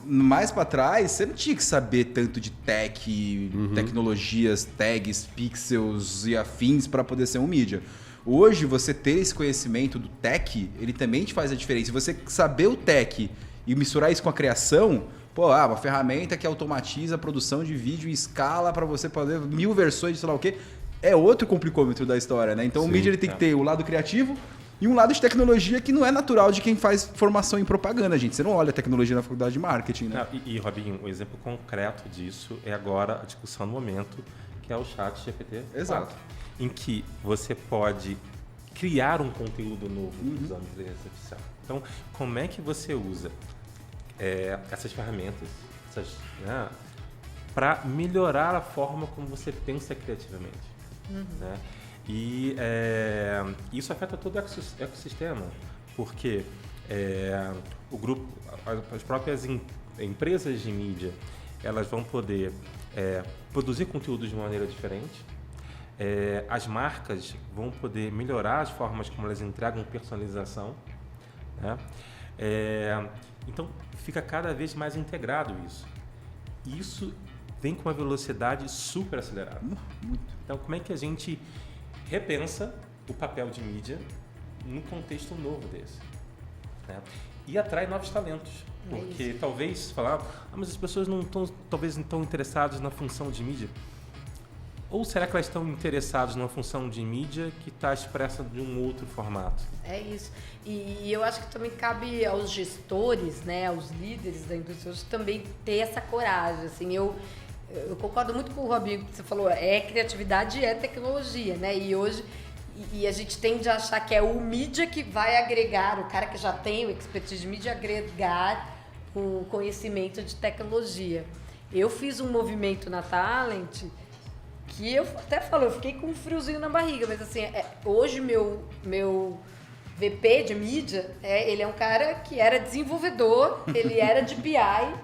Speaker 5: Mais para trás, você não tinha que saber tanto de tech, tecnologias, tags, pixels e afins para poder ser um mídia. Hoje, você ter esse conhecimento do tech, ele também te faz a diferença. Se você saber o tech e misturar isso com a criação, uma ferramenta que automatiza a produção de vídeo em escala para você poder 1000 versões de sei lá o quê, é outro complicômetro da história, né? Então, o mídia ele tem que ter o lado criativo e um lado de tecnologia que não é natural de quem faz formação em propaganda, gente. Você não olha tecnologia na faculdade de marketing, né?
Speaker 3: E Robinho, um exemplo concreto disso é agora a discussão no momento, que é o chat GPT.
Speaker 5: Exato.
Speaker 3: Em que você pode criar um conteúdo novo usando inteligência artificial. Então, como é que você usa essas ferramentas para melhorar a forma como você pensa criativamente? Né? E isso afeta todo o ecossistema, porque o grupo, as próprias empresas de mídia, elas vão poder produzir conteúdos de uma maneira diferente. As marcas vão poder melhorar as formas como elas entregam personalização, né? Então, fica cada vez mais integrado isso. E isso vem com uma velocidade super acelerada.
Speaker 5: Muito.
Speaker 3: Então, como é que a gente repensa o papel de mídia num contexto novo desse? Né? E atrai novos talentos. Porque talvez falar, mas as pessoas talvez não estão interessadas na função de mídia. Ou será que elas estão interessadas numa função de mídia que está expressa de um outro formato?
Speaker 2: É isso. E eu acho que também cabe aos gestores, né, aos líderes da indústria, também ter essa coragem. Assim, eu concordo muito com o Robinho, que você falou, criatividade e tecnologia, né? E hoje a gente tende a achar que é o mídia que vai agregar, o cara que já tem o expertise de mídia, agregar o conhecimento de tecnologia. Eu fiz um movimento na Talent que eu até falo, eu fiquei com um friozinho na barriga, mas assim, hoje meu VP de mídia, ele é um cara que era desenvolvedor, ele era de BI,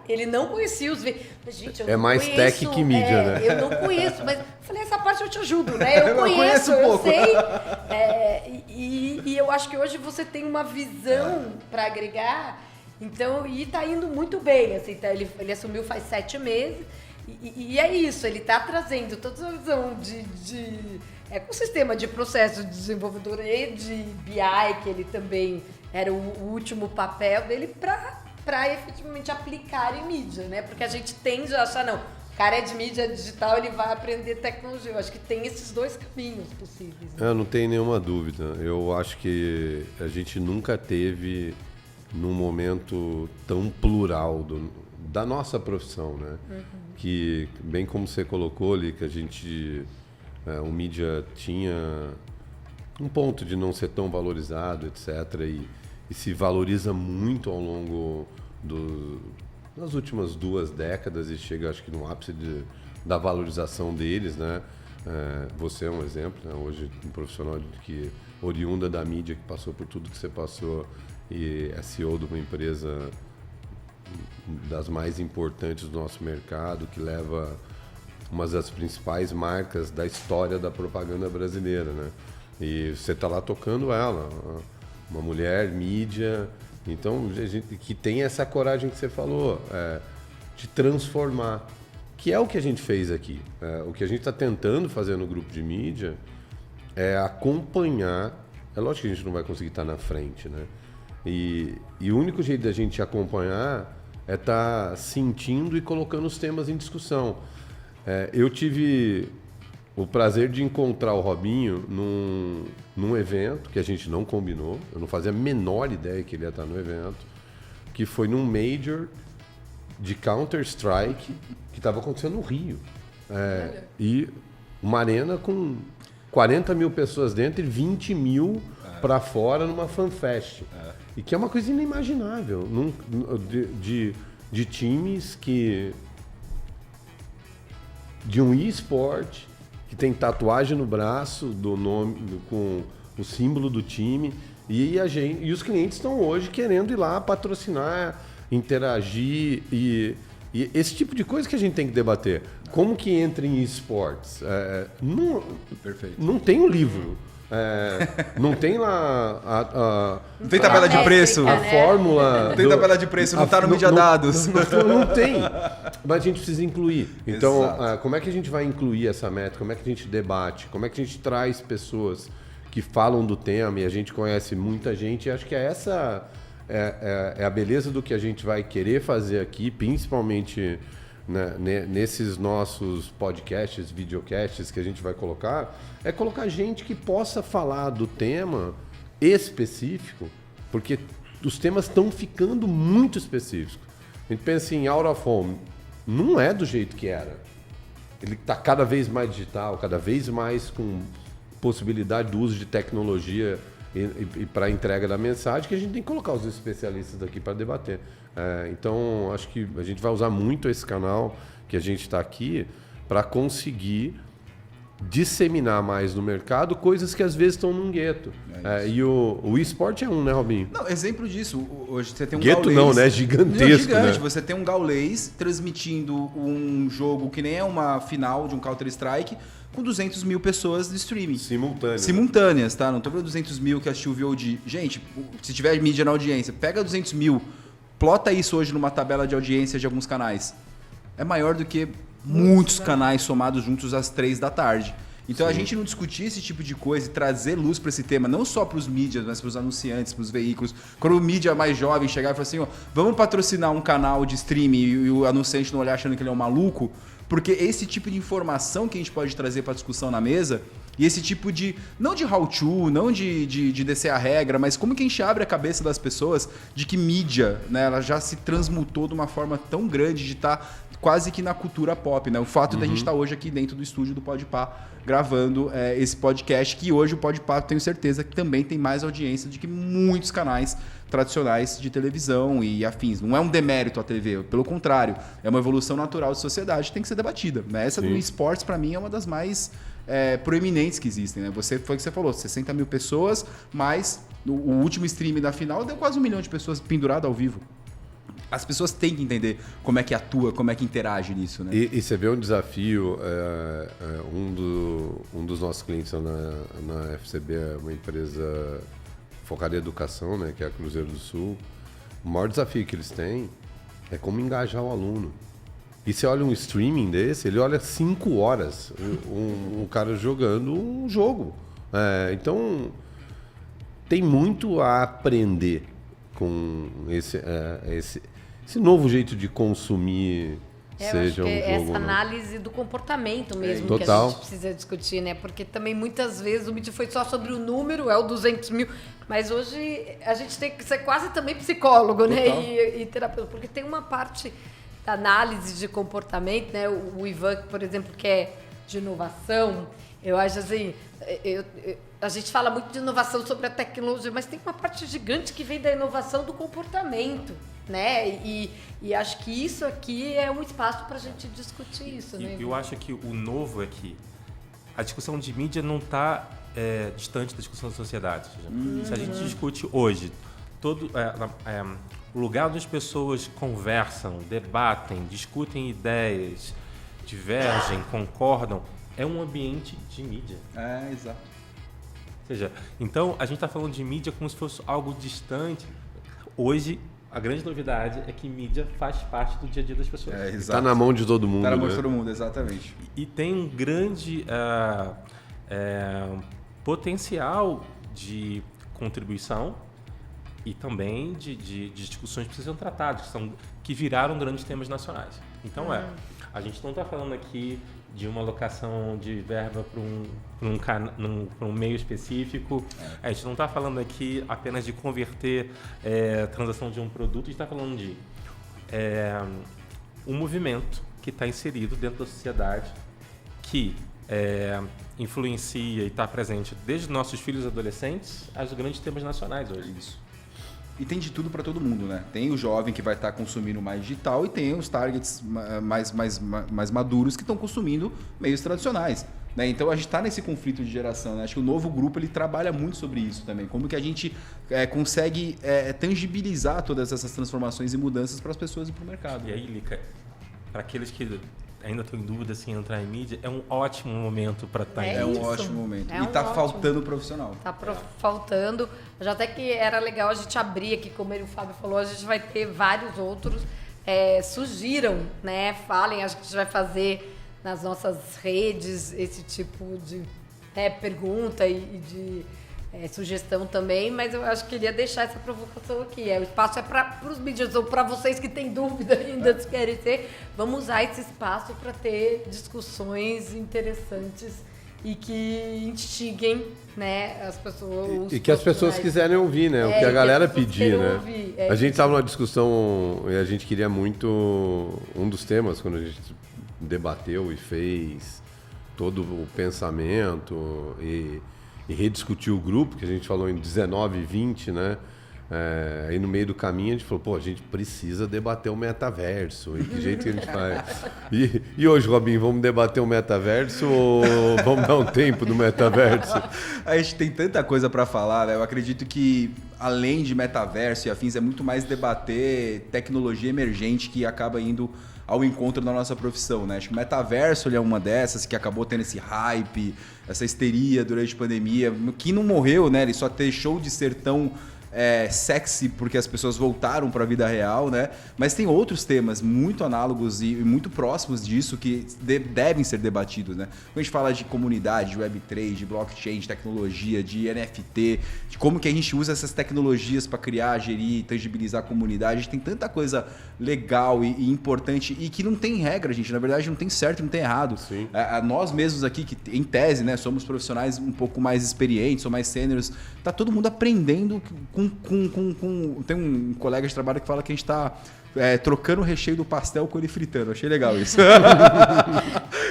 Speaker 2: ele não conhecia os VP. Gente, eu não
Speaker 1: mais
Speaker 2: conheço,
Speaker 1: tech que mídia, né?
Speaker 2: Eu não conheço, mas falei, essa parte eu te ajudo, né? Eu conheço, eu sei. E eu acho que hoje você tem uma visão para agregar, então, e tá indo muito bem, assim, tá, ele assumiu faz 7 meses, e é isso, ele está trazendo toda a visão de ecossistema de processo de desenvolvedor e de BI, que ele também era o último papel dele, para efetivamente aplicar em mídia, né? Porque a gente tende a achar, não, o cara é de mídia digital, ele vai aprender tecnologia. Eu acho que tem esses dois caminhos possíveis. Né?
Speaker 1: Não tem nenhuma dúvida. Eu acho que a gente nunca teve num momento tão plural da nossa profissão, né? Que, bem como você colocou ali, que a gente, o mídia tinha um ponto de não ser tão valorizado, etc. E se valoriza muito ao longo das últimas 2 décadas e chega, acho que, no ápice da valorização deles, né? Você é um exemplo, né? Hoje um profissional que oriunda da mídia, que passou por tudo que você passou e é CEO de uma empresa das mais importantes do nosso mercado, que leva uma das principais marcas da história da propaganda brasileira, né? E você está lá tocando ela, uma mulher, mídia, então que tem essa coragem que você falou, de transformar, que é o que a gente fez aqui. O que a gente está tentando fazer no grupo de mídia é acompanhar. É lógico que a gente não vai conseguir estar na frente, né? E o único jeito da gente acompanhar é estar sentindo e colocando os temas em discussão. Eu tive o prazer de encontrar o Robinho num evento que a gente não combinou. Eu não fazia a menor ideia que ele ia estar no evento, que foi num Major de Counter-Strike que estava acontecendo no Rio. E uma arena com 40 mil pessoas dentro e 20 mil para fora numa FanFest. E que é uma coisa inimaginável. de times de um eSport que tem tatuagem no braço do nome com o símbolo do time e os clientes estão hoje querendo ir lá patrocinar, interagir e esse tipo de coisa que a gente tem que debater. Como que entra em eSports?
Speaker 5: Perfeito.
Speaker 1: Não tem um livro. Não tem lá
Speaker 5: não tem tabela de preço.
Speaker 1: A fórmula.
Speaker 5: Não tem tabela de preço, não está no Mídia Dados.
Speaker 1: Não tem. Mas a gente precisa incluir. Então,
Speaker 5: Exato.
Speaker 1: como é que a gente vai incluir essa meta? Como é que a gente debate? Como é que a gente traz pessoas que falam do tema e a gente conhece muita gente? E acho que essa é a beleza do que a gente vai querer fazer aqui, principalmente nesses nossos podcasts, videocasts que a gente vai colocar, é colocar gente que possa falar do tema específico, porque os temas estão ficando muito específicos. A gente pensa em out of home, não é do jeito que era. Ele está cada vez mais digital, cada vez mais com possibilidade do uso de tecnologia e para a entrega da mensagem, que a gente tem que colocar os especialistas aqui para debater. Então, acho que a gente vai usar muito esse canal que a gente está aqui para conseguir disseminar mais no mercado coisas que às vezes estão num gueto. E o eSport é né, Robinho?
Speaker 5: Não, exemplo disso, hoje você tem um
Speaker 1: gueto
Speaker 5: gaulês...
Speaker 1: não, né? Gigantesco,
Speaker 5: gigante.
Speaker 1: né?
Speaker 5: Você tem um gaulês transmitindo um jogo que nem é uma final de um Counter-Strike com 200 mil pessoas de streaming. Simultâneas, tá? Não tô falando 200 mil que assistiu o VOD. Gente, se tiver mídia na audiência, pega 200 mil, plota isso hoje numa tabela de audiência de alguns canais. É maior do que muitos canais somados juntos às 3 da tarde. Então a gente não discutir esse tipo de coisa e trazer luz para esse tema, não só para os mídias, mas para os anunciantes, para os veículos. Quando o mídia mais jovem chegar e falar assim, vamos patrocinar um canal de streaming e o anunciante não olhar achando que ele é um maluco, porque esse tipo de informação que a gente pode trazer para a discussão na mesa e esse tipo de, não de how-to, não de descer a regra, mas como que a gente abre a cabeça das pessoas de que mídia, né, ela já se transmutou de uma forma tão grande de estar quase que na cultura pop, né? O fato da gente estar hoje aqui dentro do estúdio do Podpah gravando esse podcast, que hoje o Podpah, tenho certeza que também tem mais audiência do que muitos canais tradicionais de televisão e afins. Não é um demérito a TV, pelo contrário, é uma evolução natural de sociedade que tem que ser debatida. Né? Essa do esportes, para mim, é uma das mais proeminentes que existem. Né? Foi o que você falou, 60 mil pessoas, mas o último stream da final deu quase 1 milhão de pessoas penduradas ao vivo. As pessoas têm que entender como é que atua, como é que interage nisso, né?
Speaker 1: E você vê um desafio, um dos nossos clientes na FCB é uma empresa focada em educação, né, que é a Cruzeiro do Sul. O maior desafio que eles têm é como engajar o aluno. E você olha um streaming desse, ele olha 5 horas, um cara jogando um jogo. Então, tem muito a aprender com esse novo jeito de consumir, seja um jogo.
Speaker 2: Essa análise do comportamento mesmo que a gente precisa discutir, né? Porque também muitas vezes o mídia foi só sobre o número, o 200 mil, mas hoje a gente tem que ser quase também psicólogo, né? E terapeuta, porque tem uma parte da análise de comportamento, né? O Ivan, por exemplo, que é de inovação, eu acho assim, a gente fala muito de inovação sobre a tecnologia, mas tem uma parte gigante que vem da inovação do comportamento, né? E acho que isso aqui é um espaço para a gente discutir isso, né?
Speaker 3: Eu acho que o novo é que a discussão de mídia não está distante da discussão da sociedade. Se a gente discute hoje o lugar onde as pessoas conversam, debatem, discutem ideias, divergem, concordam, é um ambiente de mídia.
Speaker 5: Exato.
Speaker 3: Ou seja, então a gente está falando de mídia como se fosse algo distante. Hoje, a grande novidade é que mídia faz parte do dia a dia das pessoas.
Speaker 1: Está na mão de todo mundo.
Speaker 5: Está na mão de todo mundo, exatamente.
Speaker 3: E tem um grande potencial de contribuição e também de discussões que precisam ser tratadas, que viraram grandes temas nacionais. Então, a gente não está falando aqui de uma alocação de verba para um meio específico. A gente não está falando aqui apenas de converter transação de um produto, a gente está falando de um movimento que está inserido dentro da sociedade, que influencia e está presente desde nossos filhos e adolescentes aos grandes temas nacionais hoje.
Speaker 5: Isso. E tem de tudo para todo mundo, né? Tem o jovem que vai estar consumindo mais digital e tem os targets mais maduros que estão consumindo meios tradicionais. Né? Então a gente está nesse conflito de geração. Né? Acho que o novo grupo ele trabalha muito sobre isso também. Como que a gente consegue tangibilizar todas essas transformações e mudanças para as pessoas e para o mercado.
Speaker 3: E aí, Lica, para aqueles que ainda estão em dúvida se entrar em mídia, é um ótimo momento para estar em mídia.
Speaker 5: É um ótimo momento.
Speaker 2: É
Speaker 5: e
Speaker 2: um
Speaker 5: está
Speaker 2: ótimo.
Speaker 5: faltando profissional.
Speaker 2: Faltando. Já até que era legal a gente abrir aqui, como o Fábio falou, a gente vai ter vários outros. Sugiram, né? Falem, acho que a gente vai fazer nas nossas redes esse tipo de pergunta e de sugestão também, mas eu acho que queria deixar essa provocação aqui. O espaço é para os mídias, ou para vocês que têm dúvida ainda se querem ser, vamos usar esse espaço para ter discussões interessantes e que instiguem, né, as pessoas.
Speaker 1: E que as pessoas quiserem ouvir, né? O que a galera pedir, né?
Speaker 2: Ouvir,
Speaker 1: a gente estava numa discussão e a gente queria muito. Um dos temas, quando a gente debateu e fez todo o pensamento e rediscutiu o grupo, que a gente falou em 19 e 20, né? Aí no meio do caminho a gente falou, a gente precisa debater o metaverso. E que jeito que a gente faz? E hoje, Robinho, vamos debater o metaverso ou vamos dar um tempo do metaverso?
Speaker 5: A gente tem tanta coisa para falar, né? Eu acredito que além de metaverso e afins, é muito mais debater tecnologia emergente que acaba indo ao encontro da nossa profissão, né? Acho que o metaverso ele é uma dessas que acabou tendo esse hype, essa histeria durante a pandemia, que não morreu, né? Ele só deixou de ser tão sexy porque as pessoas voltaram para a vida real, né? Mas tem outros temas muito análogos e muito próximos disso que devem ser debatidos, né? Quando a gente fala de comunidade, de Web3, de blockchain, de tecnologia, de NFT, de como que a gente usa essas tecnologias para criar, gerir, tangibilizar a comunidade, a gente tem tanta coisa legal e importante e que não tem regra, gente. Na verdade, não tem certo e não tem errado.
Speaker 1: Sim.
Speaker 5: Nós mesmos aqui, que em tese, né, somos profissionais um pouco mais experientes ou mais sêniores, tá todo mundo aprendendo tem um colega de trabalho que fala que a gente está trocando o recheio do pastel com ele fritando. Achei legal isso.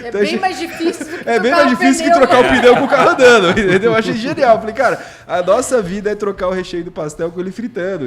Speaker 2: Então, bem mais difícil do que
Speaker 5: bem mais difícil que trocar o pneu com o carro andando, entendeu? Eu achei genial. Falei, cara, a nossa vida é trocar o recheio do pastel com ele fritando.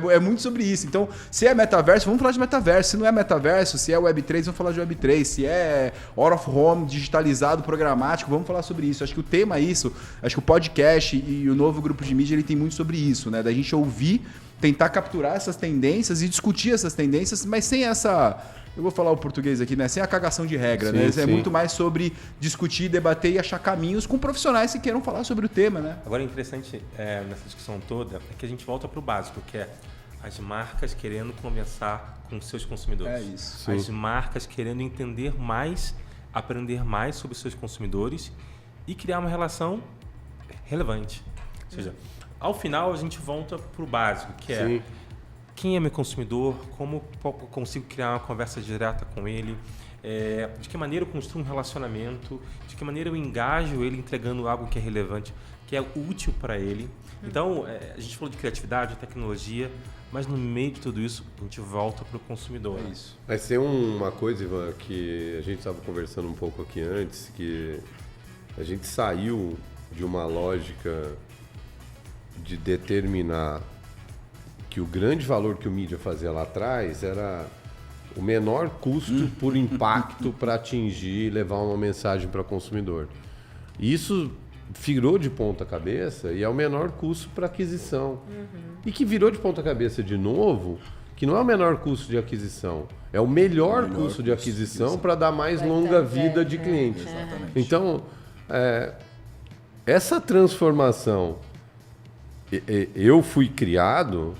Speaker 5: É muito sobre isso. Então, se é metaverso, vamos falar de metaverso. Se não é metaverso, se é Web3, vamos falar de Web3. Se é Out of Home, digitalizado, programático, vamos falar sobre isso. Acho que o tema é isso. Acho que o podcast e o novo grupo de mídia ele tem muito sobre isso, né? Da gente ouvir, tentar capturar essas tendências e discutir essas tendências, mas sem essa... Eu vou falar o português aqui, né? Sem a cagação de regra,
Speaker 1: sim,
Speaker 5: né?
Speaker 1: Sim.
Speaker 5: É muito mais sobre discutir, debater e achar caminhos com profissionais que queiram falar sobre o tema, né?
Speaker 3: Agora, interessante nessa discussão toda é que a gente volta para o básico, que é as marcas querendo conversar com seus consumidores.
Speaker 5: É isso.
Speaker 1: Sim.
Speaker 3: As marcas querendo entender mais, aprender mais sobre seus consumidores e criar uma relação relevante. Ou seja, ao final a gente volta para o básico, que é...
Speaker 1: Sim.
Speaker 3: Quem é meu consumidor? Como eu consigo criar uma conversa direta com ele? De que maneira eu construo um relacionamento? De que maneira eu engajo ele entregando algo que é relevante, que é útil para ele? Então, a gente falou de criatividade, de tecnologia, mas no meio de tudo isso, a gente volta para o consumidor.
Speaker 5: É isso.
Speaker 1: Mas tem uma coisa, Ivan, que a gente estava conversando um pouco aqui antes, que a gente saiu de uma lógica de determinar que o grande valor que o mídia fazia lá atrás era o menor custo por impacto para atingir e levar uma mensagem para o consumidor. E isso virou de ponta cabeça e é o menor custo para aquisição. E que virou de ponta cabeça de novo, que não é o menor custo de aquisição, é o melhor custo de aquisição para dar mais longa vida de cliente.
Speaker 5: Exatamente.
Speaker 1: Então, essa transformação, eu fui criado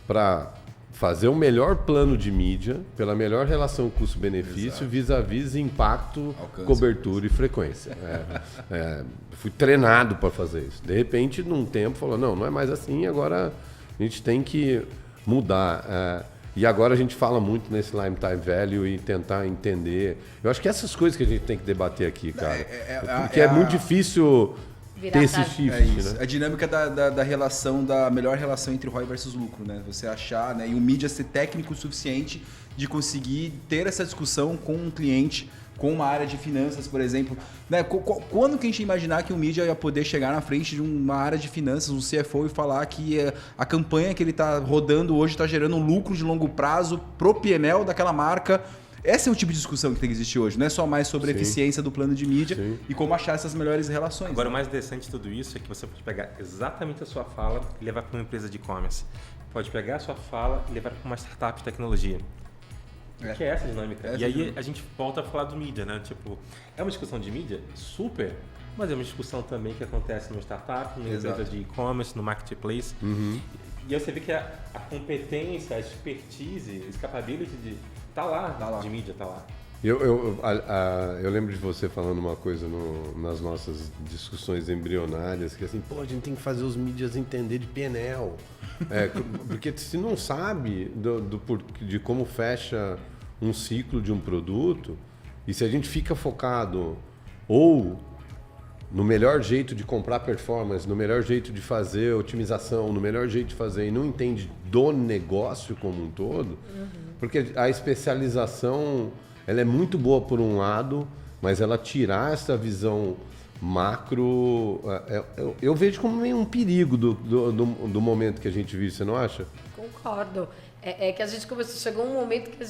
Speaker 1: para fazer o melhor plano de mídia pela melhor relação custo-benefício vis-à-vis impacto,
Speaker 5: Alcance,
Speaker 1: cobertura e frequência. Fui treinado para fazer isso. De repente, num tempo, falou, não é mais assim, agora a gente tem que mudar. E agora a gente fala muito nesse lifetime value e tentar entender. Eu acho que essas coisas que a gente tem que debater aqui, cara. Porque é muito difícil
Speaker 2: virar
Speaker 1: ter esse
Speaker 2: chave.
Speaker 1: shift,
Speaker 5: É isso.
Speaker 1: né?
Speaker 5: A dinâmica da relação, da melhor relação entre ROI versus lucro, né? Você achar, né? E o mídia ser técnico o suficiente de conseguir ter essa discussão com um cliente, com uma área de finanças, por exemplo. Né? Quando que a gente ia imaginar que o mídia ia poder chegar na frente de uma área de finanças, um CFO, e falar que a campanha que ele está rodando hoje está gerando um lucro de longo prazo pro PNL daquela marca? Esse é o tipo de discussão que tem que existir hoje. Não é só mais sobre a eficiência do plano de mídia e como achar essas melhores relações.
Speaker 3: Agora, o mais interessante de tudo isso é que você pode pegar exatamente a sua fala e levar para uma empresa de e-commerce. Pode pegar a sua fala e levar para uma startup de tecnologia. Que é essa dinâmica. E aí a gente volta a falar do mídia, né? Tipo, é uma discussão de mídia? Super. Mas é uma discussão também que acontece numa startup, numa empresa de e-commerce, no marketplace. E aí você vê que a competência, a expertise, a capability tá lá, de mídia tá lá.
Speaker 1: Eu lembro de você falando uma coisa nas nossas discussões embrionárias, que assim, pô, a gente tem que fazer os mídias entender de PNL. Porque se não sabe de como fecha um ciclo de um produto, e se a gente fica focado ou no melhor jeito de comprar performance, no melhor jeito de fazer otimização, no melhor jeito de fazer, e não entende do negócio como um todo, porque a especialização ela é muito boa por um lado, mas ela tirar essa visão macro, eu vejo como meio um perigo do momento que a gente vive, você não acha?
Speaker 2: Concordo. É que a gente chegou um momento que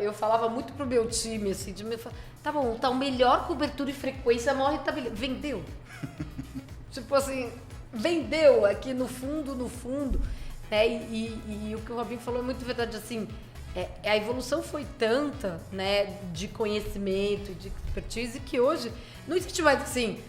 Speaker 2: eu falava muito pro meu time, assim, tá bom, tá o melhor cobertura e frequência, a maior rentabilidade. Vendeu. Tipo assim, vendeu aqui no fundo, né? E o que o Robinho falou é muito verdade, assim, a evolução foi tanta, né, de conhecimento, de expertise, que hoje não existe mais assim,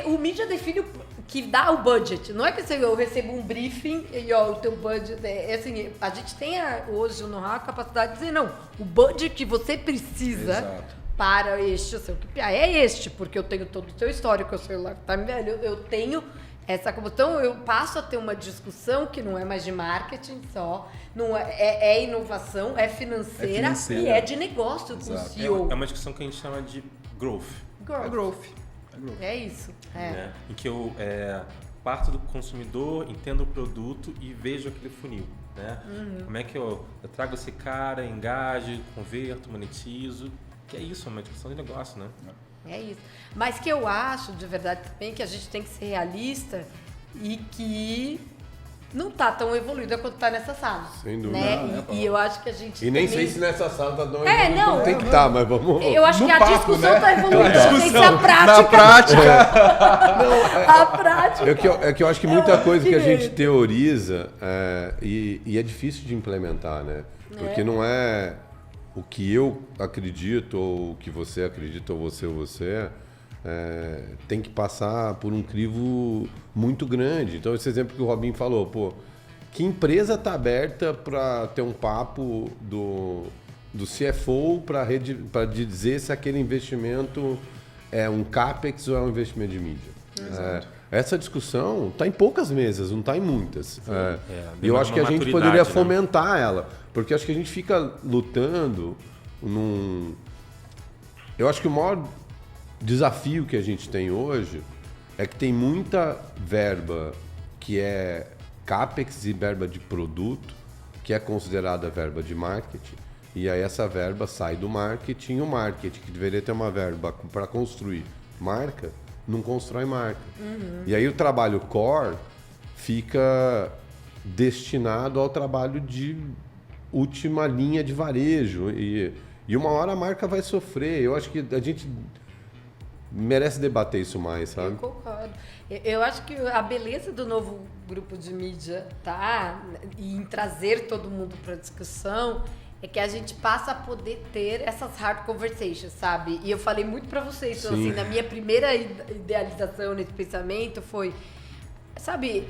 Speaker 2: o mídia define o que dá o budget. Não é que eu recebo um briefing e o teu budget assim, a gente tem hoje a capacidade de dizer, não, o budget que você precisa para o seu KPI é este, porque eu tenho todo o seu histórico, eu sei lá, eu tenho essa então eu passo a ter uma discussão que não é mais de marketing só, não é inovação, é financeira e é de negócio com o CEO.
Speaker 3: É uma discussão que a gente chama de growth.
Speaker 2: É isso.
Speaker 3: Né? Em que eu parto do consumidor, entendo o produto e vejo aquele funil. Né? Como é que eu trago esse cara, engajo, converto, monetizo. Que é isso, é uma discussão de negócio, né?
Speaker 2: É isso. Mas que eu acho, de verdade, também, que a gente tem que ser realista e que não tá tão evoluída quanto tá nessa sala.
Speaker 1: Sem dúvida.
Speaker 2: Né? E eu acho que a gente.
Speaker 1: E nem
Speaker 2: também...
Speaker 1: sei se nessa sala tá tão
Speaker 2: não
Speaker 1: tem que estar, mas vamos.
Speaker 2: Eu acho que a
Speaker 5: papo,
Speaker 2: discussão
Speaker 5: né?
Speaker 2: tá evoluindo. Eu não sei se a prática.
Speaker 5: Na prática.
Speaker 2: A prática.
Speaker 1: É que eu acho que muita coisa que a gente teoriza e é difícil de implementar, né? Porque não é o que eu acredito, ou o que você acredita, ou você tem que passar por um crivo muito grande. Então, esse exemplo que o Robinho falou, pô, que empresa está aberta para ter um papo do CFO para dizer se aquele investimento é um CAPEX ou é um investimento de mídia? Essa discussão está em poucas mesas, não está em muitas. E eu acho que a gente poderia fomentar ela, porque acho que a gente fica lutando Eu acho que o maior desafio que a gente tem hoje é que tem muita verba que é CAPEX e verba de produto, que é considerada verba de marketing, e aí essa verba sai do marketing, e o marketing, que deveria ter uma verba para construir marca, não constrói marca. E aí o trabalho core fica destinado ao trabalho de última linha de varejo. E uma hora a marca vai sofrer. Eu acho que a gente merece debater isso mais, sabe?
Speaker 2: Eu concordo. Eu acho que a beleza do novo grupo de mídia, e em trazer todo mundo para a discussão, é que a gente passa a poder ter essas hard conversations, sabe? E eu falei muito para vocês, então, assim, na minha primeira idealização nesse pensamento foi, sabe,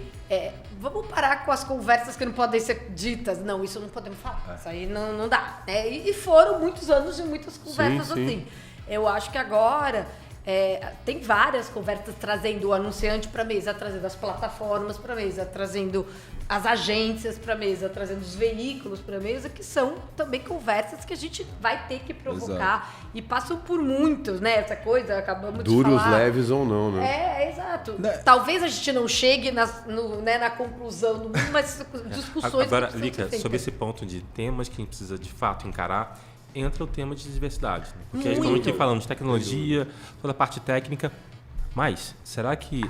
Speaker 2: vamos parar com as conversas que não podem ser ditas. Não, isso não podemos falar, isso aí não dá. Né? E foram muitos anos de muitas conversas assim. Eu acho que agora tem várias conversas trazendo o anunciante para a mesa, trazendo as plataformas para a mesa, trazendo as agências para a mesa, trazendo os veículos para a mesa, que são também conversas que a gente vai ter que provocar. E passam por muitos, né? Essa coisa, acabamos de falar.
Speaker 1: Duros, leves ou não, né?
Speaker 2: Exato. Talvez a gente não chegue na conclusão, mas discussões...
Speaker 3: Agora,
Speaker 2: que
Speaker 3: Lica,
Speaker 2: ter.
Speaker 3: sobre esse ponto de temas que a gente precisa de fato encarar, entra o tema de diversidade. Né? Porque
Speaker 2: Muito.
Speaker 3: estamos aqui falando de tecnologia, toda a parte técnica, mas será que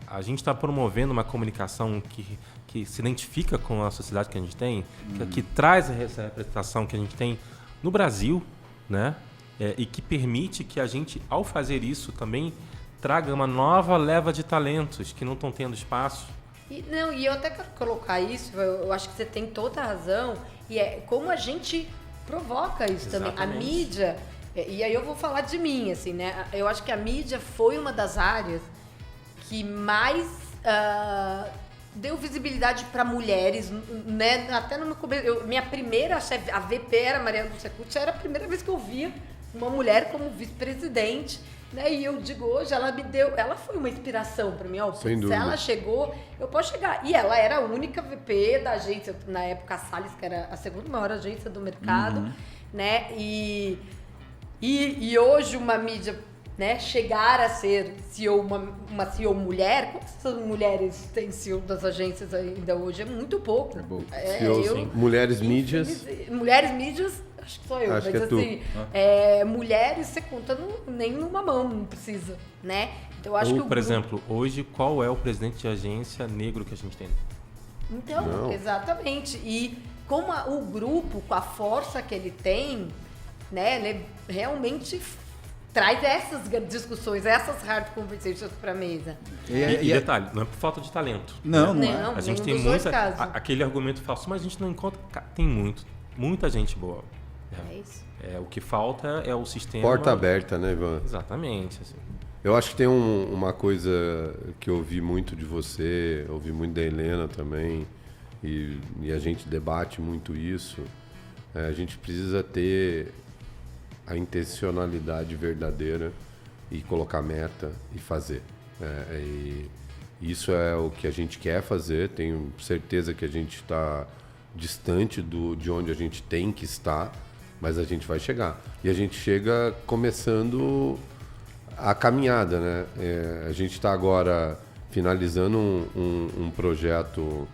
Speaker 3: a gente está promovendo uma comunicação que se identifica com a sociedade que a gente tem, que traz essa representação que a gente tem no Brasil, né? E que permite que a gente, ao fazer isso, também traga uma nova leva de talentos que não estão tendo espaço?
Speaker 2: E eu até quero colocar isso, eu acho que você tem toda a razão, e é como a gente provoca isso. Exatamente. Também. A mídia, e aí eu vou falar de mim, assim, né? Eu acho que a mídia foi uma das áreas que mais deu visibilidade para mulheres, né? Até no meu começo, minha primeira chefe, a VP era Mariana Secute, era a primeira vez que eu via uma mulher como vice-presidente, né? E eu digo hoje, ela foi uma inspiração para mim, se ela chegou, eu posso chegar. E ela era a única VP da agência, na época a Salles, que era a segunda maior agência do mercado, né? E hoje uma mídia, né, chegar a ser CEO, uma CEO mulher, quantas mulheres têm CEO das agências ainda hoje? É muito pouco.
Speaker 1: Mulheres mídias.
Speaker 2: Mulheres mídias, acho que sou eu,
Speaker 1: acho
Speaker 2: mas
Speaker 1: que
Speaker 2: assim, mulheres você conta nem numa mão, não precisa, né? Então, eu acho que
Speaker 3: por exemplo, hoje, qual é o presidente de agência negro que a gente tem?
Speaker 2: Então, não. Exatamente. E como o grupo, com a força que ele tem, né, ele realmente traz essas discussões, essas hard conversations para a mesa.
Speaker 3: E detalhe, não é por falta de talento.
Speaker 5: Não,
Speaker 3: né?
Speaker 5: não é.
Speaker 3: A gente tem aquele argumento falso, mas a gente não encontra. Tem muita gente boa.
Speaker 2: É isso.
Speaker 3: O que falta é o sistema.
Speaker 1: Porta aberta, né, Ivan?
Speaker 3: Exatamente. Assim.
Speaker 1: Eu acho que tem uma coisa que eu ouvi muito de você, ouvi muito da Helena também, e a gente debate muito isso. A gente precisa ter a intencionalidade verdadeira e colocar meta e fazer. E isso é o que a gente quer fazer. Tenho certeza que a gente está distante de onde a gente tem que estar, mas a gente vai chegar. E a gente chega começando a caminhada, né? A gente está agora finalizando um projeto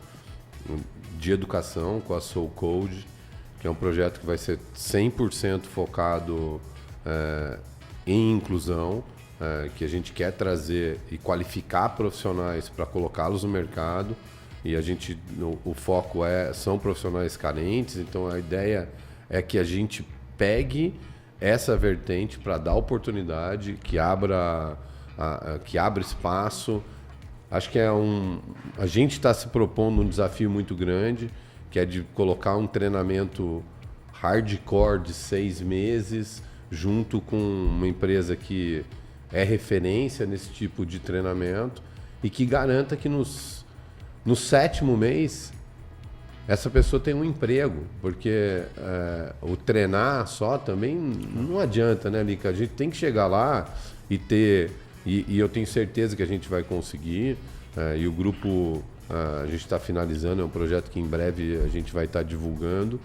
Speaker 1: de educação com a Soul Code, que é um projeto que vai ser 100% focado em inclusão, que a gente quer trazer e qualificar profissionais para colocá-los no mercado. E o foco são profissionais carentes, então a ideia é que a gente pegue essa vertente para dar oportunidade, que abra espaço. Acho que a gente está se propondo um desafio muito grande, que é de colocar um treinamento hardcore de 6 meses, junto com uma empresa que é referência nesse tipo de treinamento e que garanta que no 7º mês essa pessoa tem um emprego, porque o treinar só também não adianta, né, Lica? A gente tem que chegar lá e ter... E eu tenho certeza que a gente vai conseguir, e o grupo... a gente está finalizando, é um projeto que em breve a gente vai estar divulgando,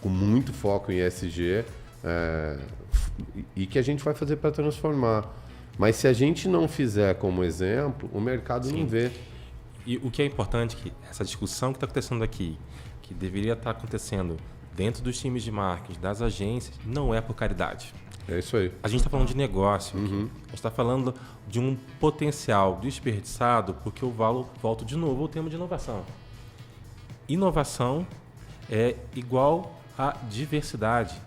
Speaker 1: com muito foco em ESG, e que a gente vai fazer para transformar. Mas se a gente não fizer como exemplo, o mercado não vê.
Speaker 3: E o que é importante, que essa discussão que está acontecendo aqui, que deveria estar acontecendo dentro dos times de marketing, das agências, não é por caridade.
Speaker 1: É isso aí.
Speaker 3: A gente está falando de negócio aqui. A gente está falando de um potencial desperdiçado, porque eu volto de novo ao tema de inovação. Inovação é igual a diversidade.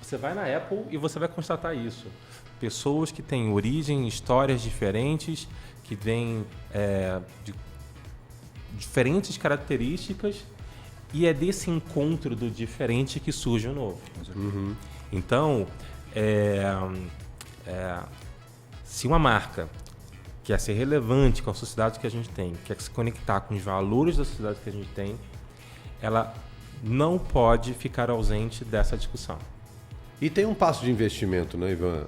Speaker 3: Você vai na Apple e você vai constatar isso. Pessoas que têm origem, histórias diferentes, que vêm de diferentes características, e é desse encontro do diferente que surge o novo. Então, se uma marca quer ser relevante com a sociedade que a gente tem, quer se conectar com os valores da sociedade que a gente tem, ela não pode ficar ausente dessa discussão.
Speaker 1: E tem um passo de investimento, né, Ivan?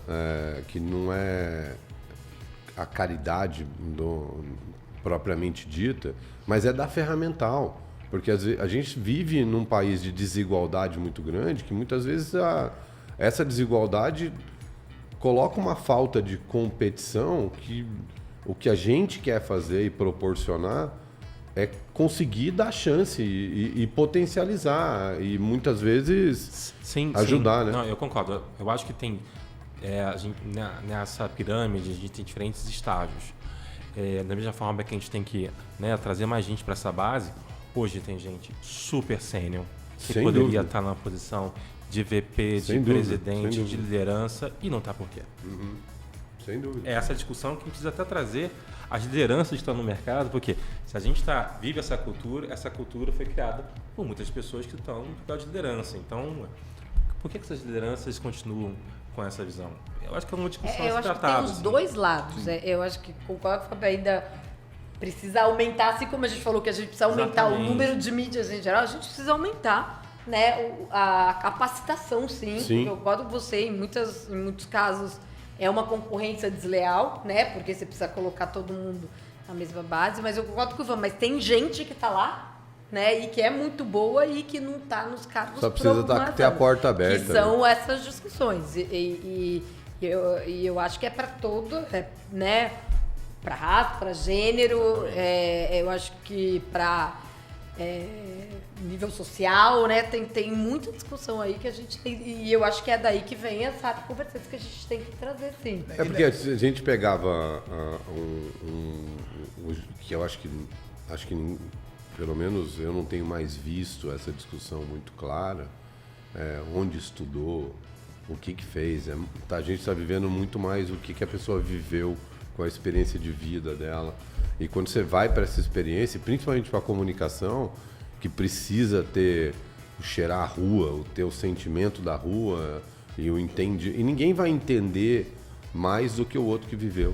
Speaker 1: Que não é a caridade, propriamente dita, mas é da ferramental. Porque a gente vive num país de desigualdade muito grande, que muitas vezes essa desigualdade coloca uma falta de competição que o que a gente quer fazer e proporcionar é conseguir dar chance e potencializar e muitas vezes ajudar, né?
Speaker 3: Não, eu concordo. Eu acho que tem nessa pirâmide a gente tem diferentes estágios. Da mesma forma que a gente tem que trazer mais gente para essa base, hoje tem gente super sênior que
Speaker 1: Sem
Speaker 3: poderia
Speaker 1: dúvida.
Speaker 3: estar na posição de VP,
Speaker 1: Sem
Speaker 3: de
Speaker 1: dúvida,
Speaker 3: presidente,
Speaker 1: sem
Speaker 3: de
Speaker 1: dúvida.
Speaker 3: liderança e não está por quê.
Speaker 1: Sem dúvida.
Speaker 3: É essa discussão que a gente precisa até trazer as lideranças que estão no mercado, porque se a gente vive essa cultura foi criada por muitas pessoas que estão no papel de liderança. Então, por que essas lideranças continuam com essa visão? Eu acho que é uma discussão a
Speaker 2: Eu
Speaker 3: ser
Speaker 2: acho que tem
Speaker 3: tratada.
Speaker 2: os
Speaker 3: assim.
Speaker 2: dois lados. Eu acho que concordo com o Fábio, ainda precisa aumentar, assim como a gente falou que a gente precisa aumentar o
Speaker 3: Exatamente.
Speaker 2: número de mídias em geral, a gente precisa aumentar, né, a capacitação, sim.
Speaker 1: Sim.
Speaker 2: Eu concordo com você, em muitos casos é uma concorrência desleal, né, porque você precisa colocar todo mundo na mesma base, mas eu concordo com o Ivan, mas tem gente que tá lá, né, e que é muito boa e que não tá nos cargos
Speaker 1: Só precisa
Speaker 2: por alguma
Speaker 1: ter a
Speaker 2: razão,
Speaker 1: porta aberta,
Speaker 2: que são essas discussões. E eu acho que é para todo, né, para raça, para gênero, eu acho que para nível social, né, tem muita discussão aí que a gente tem, e eu acho que é daí que vem essa conversa que a gente tem que trazer, sim.
Speaker 1: É porque a gente pegava que eu acho que pelo menos eu não tenho mais visto essa discussão muito clara, onde estudou, o que fez. A gente está vivendo muito mais o que a pessoa viveu com a experiência de vida dela. E quando você vai para essa experiência, principalmente para a comunicação, que precisa cheirar a rua, ter o sentimento da rua e o entende. E ninguém vai entender mais do que o outro que viveu.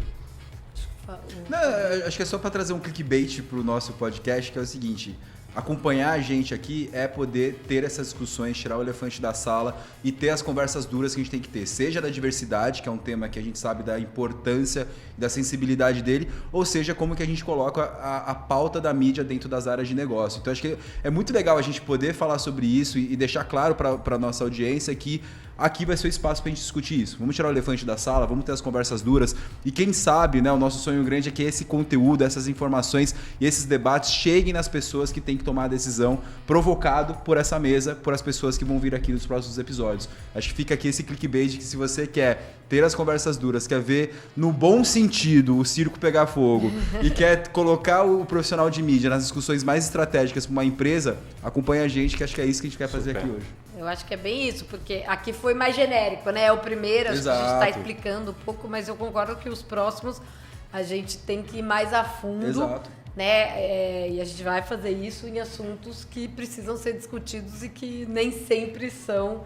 Speaker 5: Não, acho que é só para trazer um clickbait pro nosso podcast, que é o seguinte: acompanhar a gente aqui é poder ter essas discussões, tirar o elefante da sala e ter as conversas duras que a gente tem que ter, seja da diversidade, que é um tema que a gente sabe da importância e da sensibilidade dele, ou seja, como que a gente coloca a pauta da mídia dentro das áreas de negócio. Então acho que é muito legal a gente poder falar sobre isso e deixar claro para nossa audiência que aqui vai ser o espaço para a gente discutir isso. Vamos tirar o elefante da sala, vamos ter as conversas duras e quem sabe, né, o nosso sonho grande é que esse conteúdo, essas informações e esses debates cheguem nas pessoas que têm que tomar a decisão, provocado por essa mesa, por as pessoas que vão vir aqui nos próximos episódios. Acho que fica aqui esse clickbait que se você quer ter as conversas duras, quer ver no bom sentido o circo pegar fogo e quer colocar o profissional de mídia nas discussões mais estratégicas para uma empresa, acompanha a gente, que acho que é isso que a gente quer fazer aqui hoje.
Speaker 2: Eu acho que é bem isso, porque aqui foi mais genérico, né? É o primeiro, acho que a gente está
Speaker 5: Exato.
Speaker 2: explicando um pouco, mas eu concordo que os próximos a gente tem que ir mais a fundo,
Speaker 5: Exato.
Speaker 2: né? E a gente vai fazer isso em assuntos que precisam ser discutidos e que nem sempre são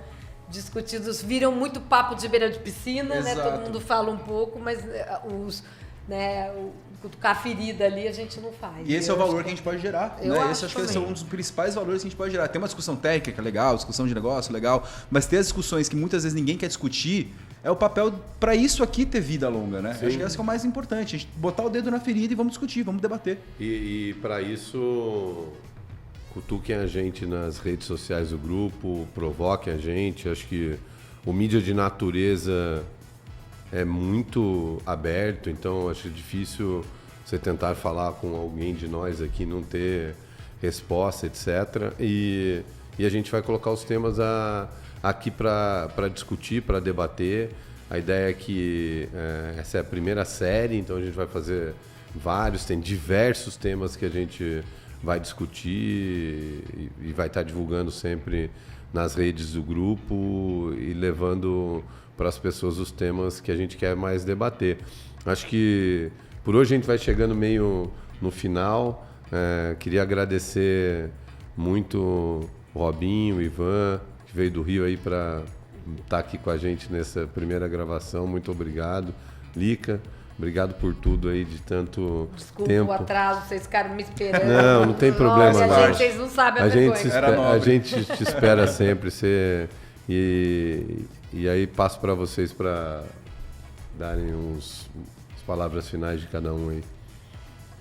Speaker 2: discutidos. Viram muito papo de beira de piscina, né?
Speaker 5: Exato.
Speaker 2: Todo mundo fala um pouco, mas o cutucar a ferida ali a gente não faz.
Speaker 5: E esse é o valor que a gente pode gerar,
Speaker 2: Eu
Speaker 5: né?
Speaker 2: acho
Speaker 5: Esse acho que esse é
Speaker 2: também.
Speaker 5: um dos principais valores que a gente pode gerar. Tem uma discussão técnica legal, discussão de negócio legal, mas ter as discussões que muitas vezes ninguém quer discutir é o papel para isso aqui ter vida longa, né?
Speaker 1: Sim.
Speaker 5: Acho que esse que é o mais importante, a gente botar o dedo na ferida e vamos discutir, vamos debater.
Speaker 1: E para isso, cutuquem a gente nas redes sociais do grupo, provoquem a gente. Acho que o mídia de natureza é muito aberto, então acho difícil você tentar falar com alguém de nós aqui, não ter resposta, etc. E a gente vai colocar os temas aqui para discutir, para debater. A ideia é que essa é a primeira série, então a gente vai fazer tem diversos temas que a gente vai discutir e vai estar divulgando sempre nas redes do grupo e levando para as pessoas os temas que a gente quer mais debater. Acho que por hoje a gente vai chegando meio no final. Queria agradecer muito o Robinho, o Ivan, que veio do Rio aí para estar aqui com a gente nessa primeira gravação. Muito obrigado. Lica, obrigado por tudo aí de tanto
Speaker 2: Desculpa
Speaker 1: tempo.
Speaker 2: o atraso, vocês ficaram me esperando.
Speaker 1: Não tem problema,
Speaker 2: Nossa,
Speaker 1: Márcio.
Speaker 2: gente, vocês não sabem a
Speaker 1: A
Speaker 2: vergonha.
Speaker 1: gente,
Speaker 5: Era nobre.
Speaker 1: a gente te espera sempre. E aí passo para vocês para darem as palavras finais de cada um aí.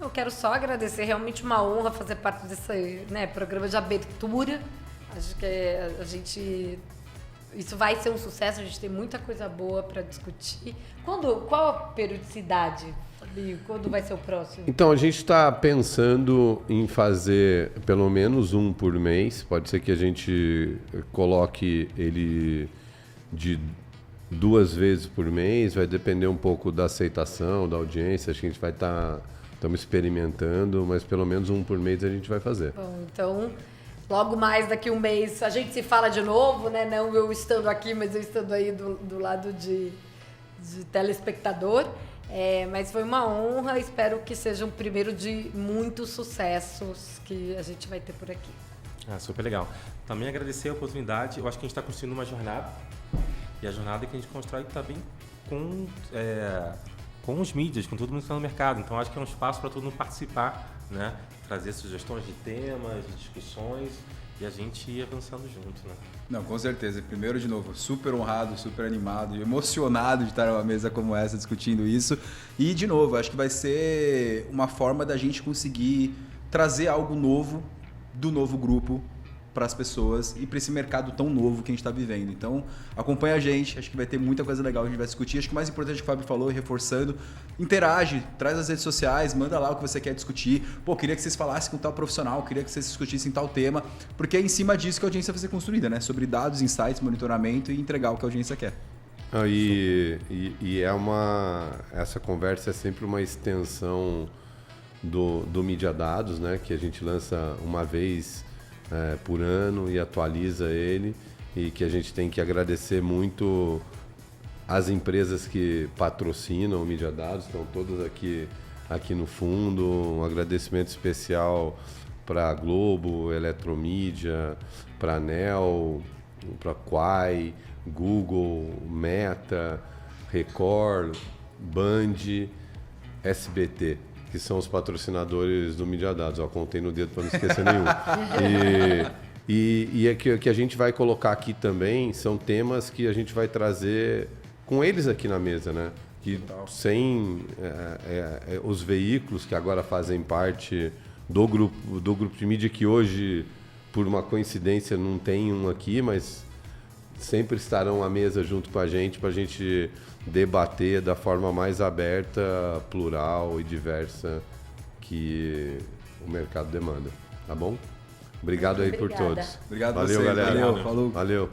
Speaker 2: Eu quero só agradecer, realmente uma honra fazer parte desse, né, programa de abertura. Acho que isso vai ser um sucesso, a gente tem muita coisa boa para discutir. Qual a periodicidade, Fabinho? Quando vai ser o próximo?
Speaker 1: Então, a gente está pensando em fazer pelo menos um por mês. Pode ser que a gente coloque ele de 2 vezes por mês, vai depender um pouco da aceitação, da audiência. Acho que a gente vai estamos experimentando, mas pelo menos um por mês a gente vai fazer.
Speaker 2: Bom, então, logo mais daqui um mês a gente se fala de novo, né? Não eu estando aqui, mas eu estando aí do lado de telespectador. Mas foi uma honra, espero que seja um primeiro de muitos sucessos que a gente vai ter por aqui.
Speaker 3: Super legal. Também agradecer a oportunidade. Eu acho que a gente está construindo uma jornada. E a jornada que a gente constrói também com os mídias, com todo mundo que está no mercado. Então, acho que é um espaço para todo mundo participar, né? Trazer sugestões de temas, de discussões e a gente ir avançando junto, né?
Speaker 5: Não, com certeza. Primeiro, de novo, super honrado, super animado e emocionado de estar numa mesa como essa discutindo isso. E, de novo, acho que vai ser uma forma da gente conseguir trazer algo novo do novo grupo para as pessoas e para esse mercado tão novo que a gente está vivendo. Então, acompanha a gente, acho que vai ter muita coisa legal que a gente vai discutir. Acho que o mais importante que o Fábio falou, reforçando, interage, traz as redes sociais, manda lá o que você quer discutir. Pô, queria que vocês falassem com tal profissional, queria que vocês discutissem tal tema, porque é em cima disso que a audiência vai ser construída, né? Sobre dados, insights, monitoramento e entregar o que a audiência quer.
Speaker 1: Essa conversa é sempre uma extensão do Mídia Dados, né? Que a gente lança uma vez por ano e atualiza ele, e que a gente tem que agradecer muito as empresas que patrocinam o Mídia Dados, estão todas aqui no fundo. Um agradecimento especial para a Globo, Eletromídia, para a ANEEL, para a Quai, Google, Meta, Record, Band, SBT, que são os patrocinadores do Mídia Dados. Contei no dedo para não esquecer nenhum. E que a gente vai colocar aqui também são temas que a gente vai trazer com eles aqui na mesa, né? Que sem os veículos que agora fazem parte do grupo de mídia, que hoje, por uma coincidência, não tem um aqui, mas sempre estarão à mesa junto com a gente para a gente debater da forma mais aberta, plural e diversa que o mercado demanda. Tá bom? Obrigado aí por todos.
Speaker 5: Obrigado a
Speaker 1: Valeu,
Speaker 5: você.
Speaker 1: galera.
Speaker 5: Valeu, falou.
Speaker 1: Valeu.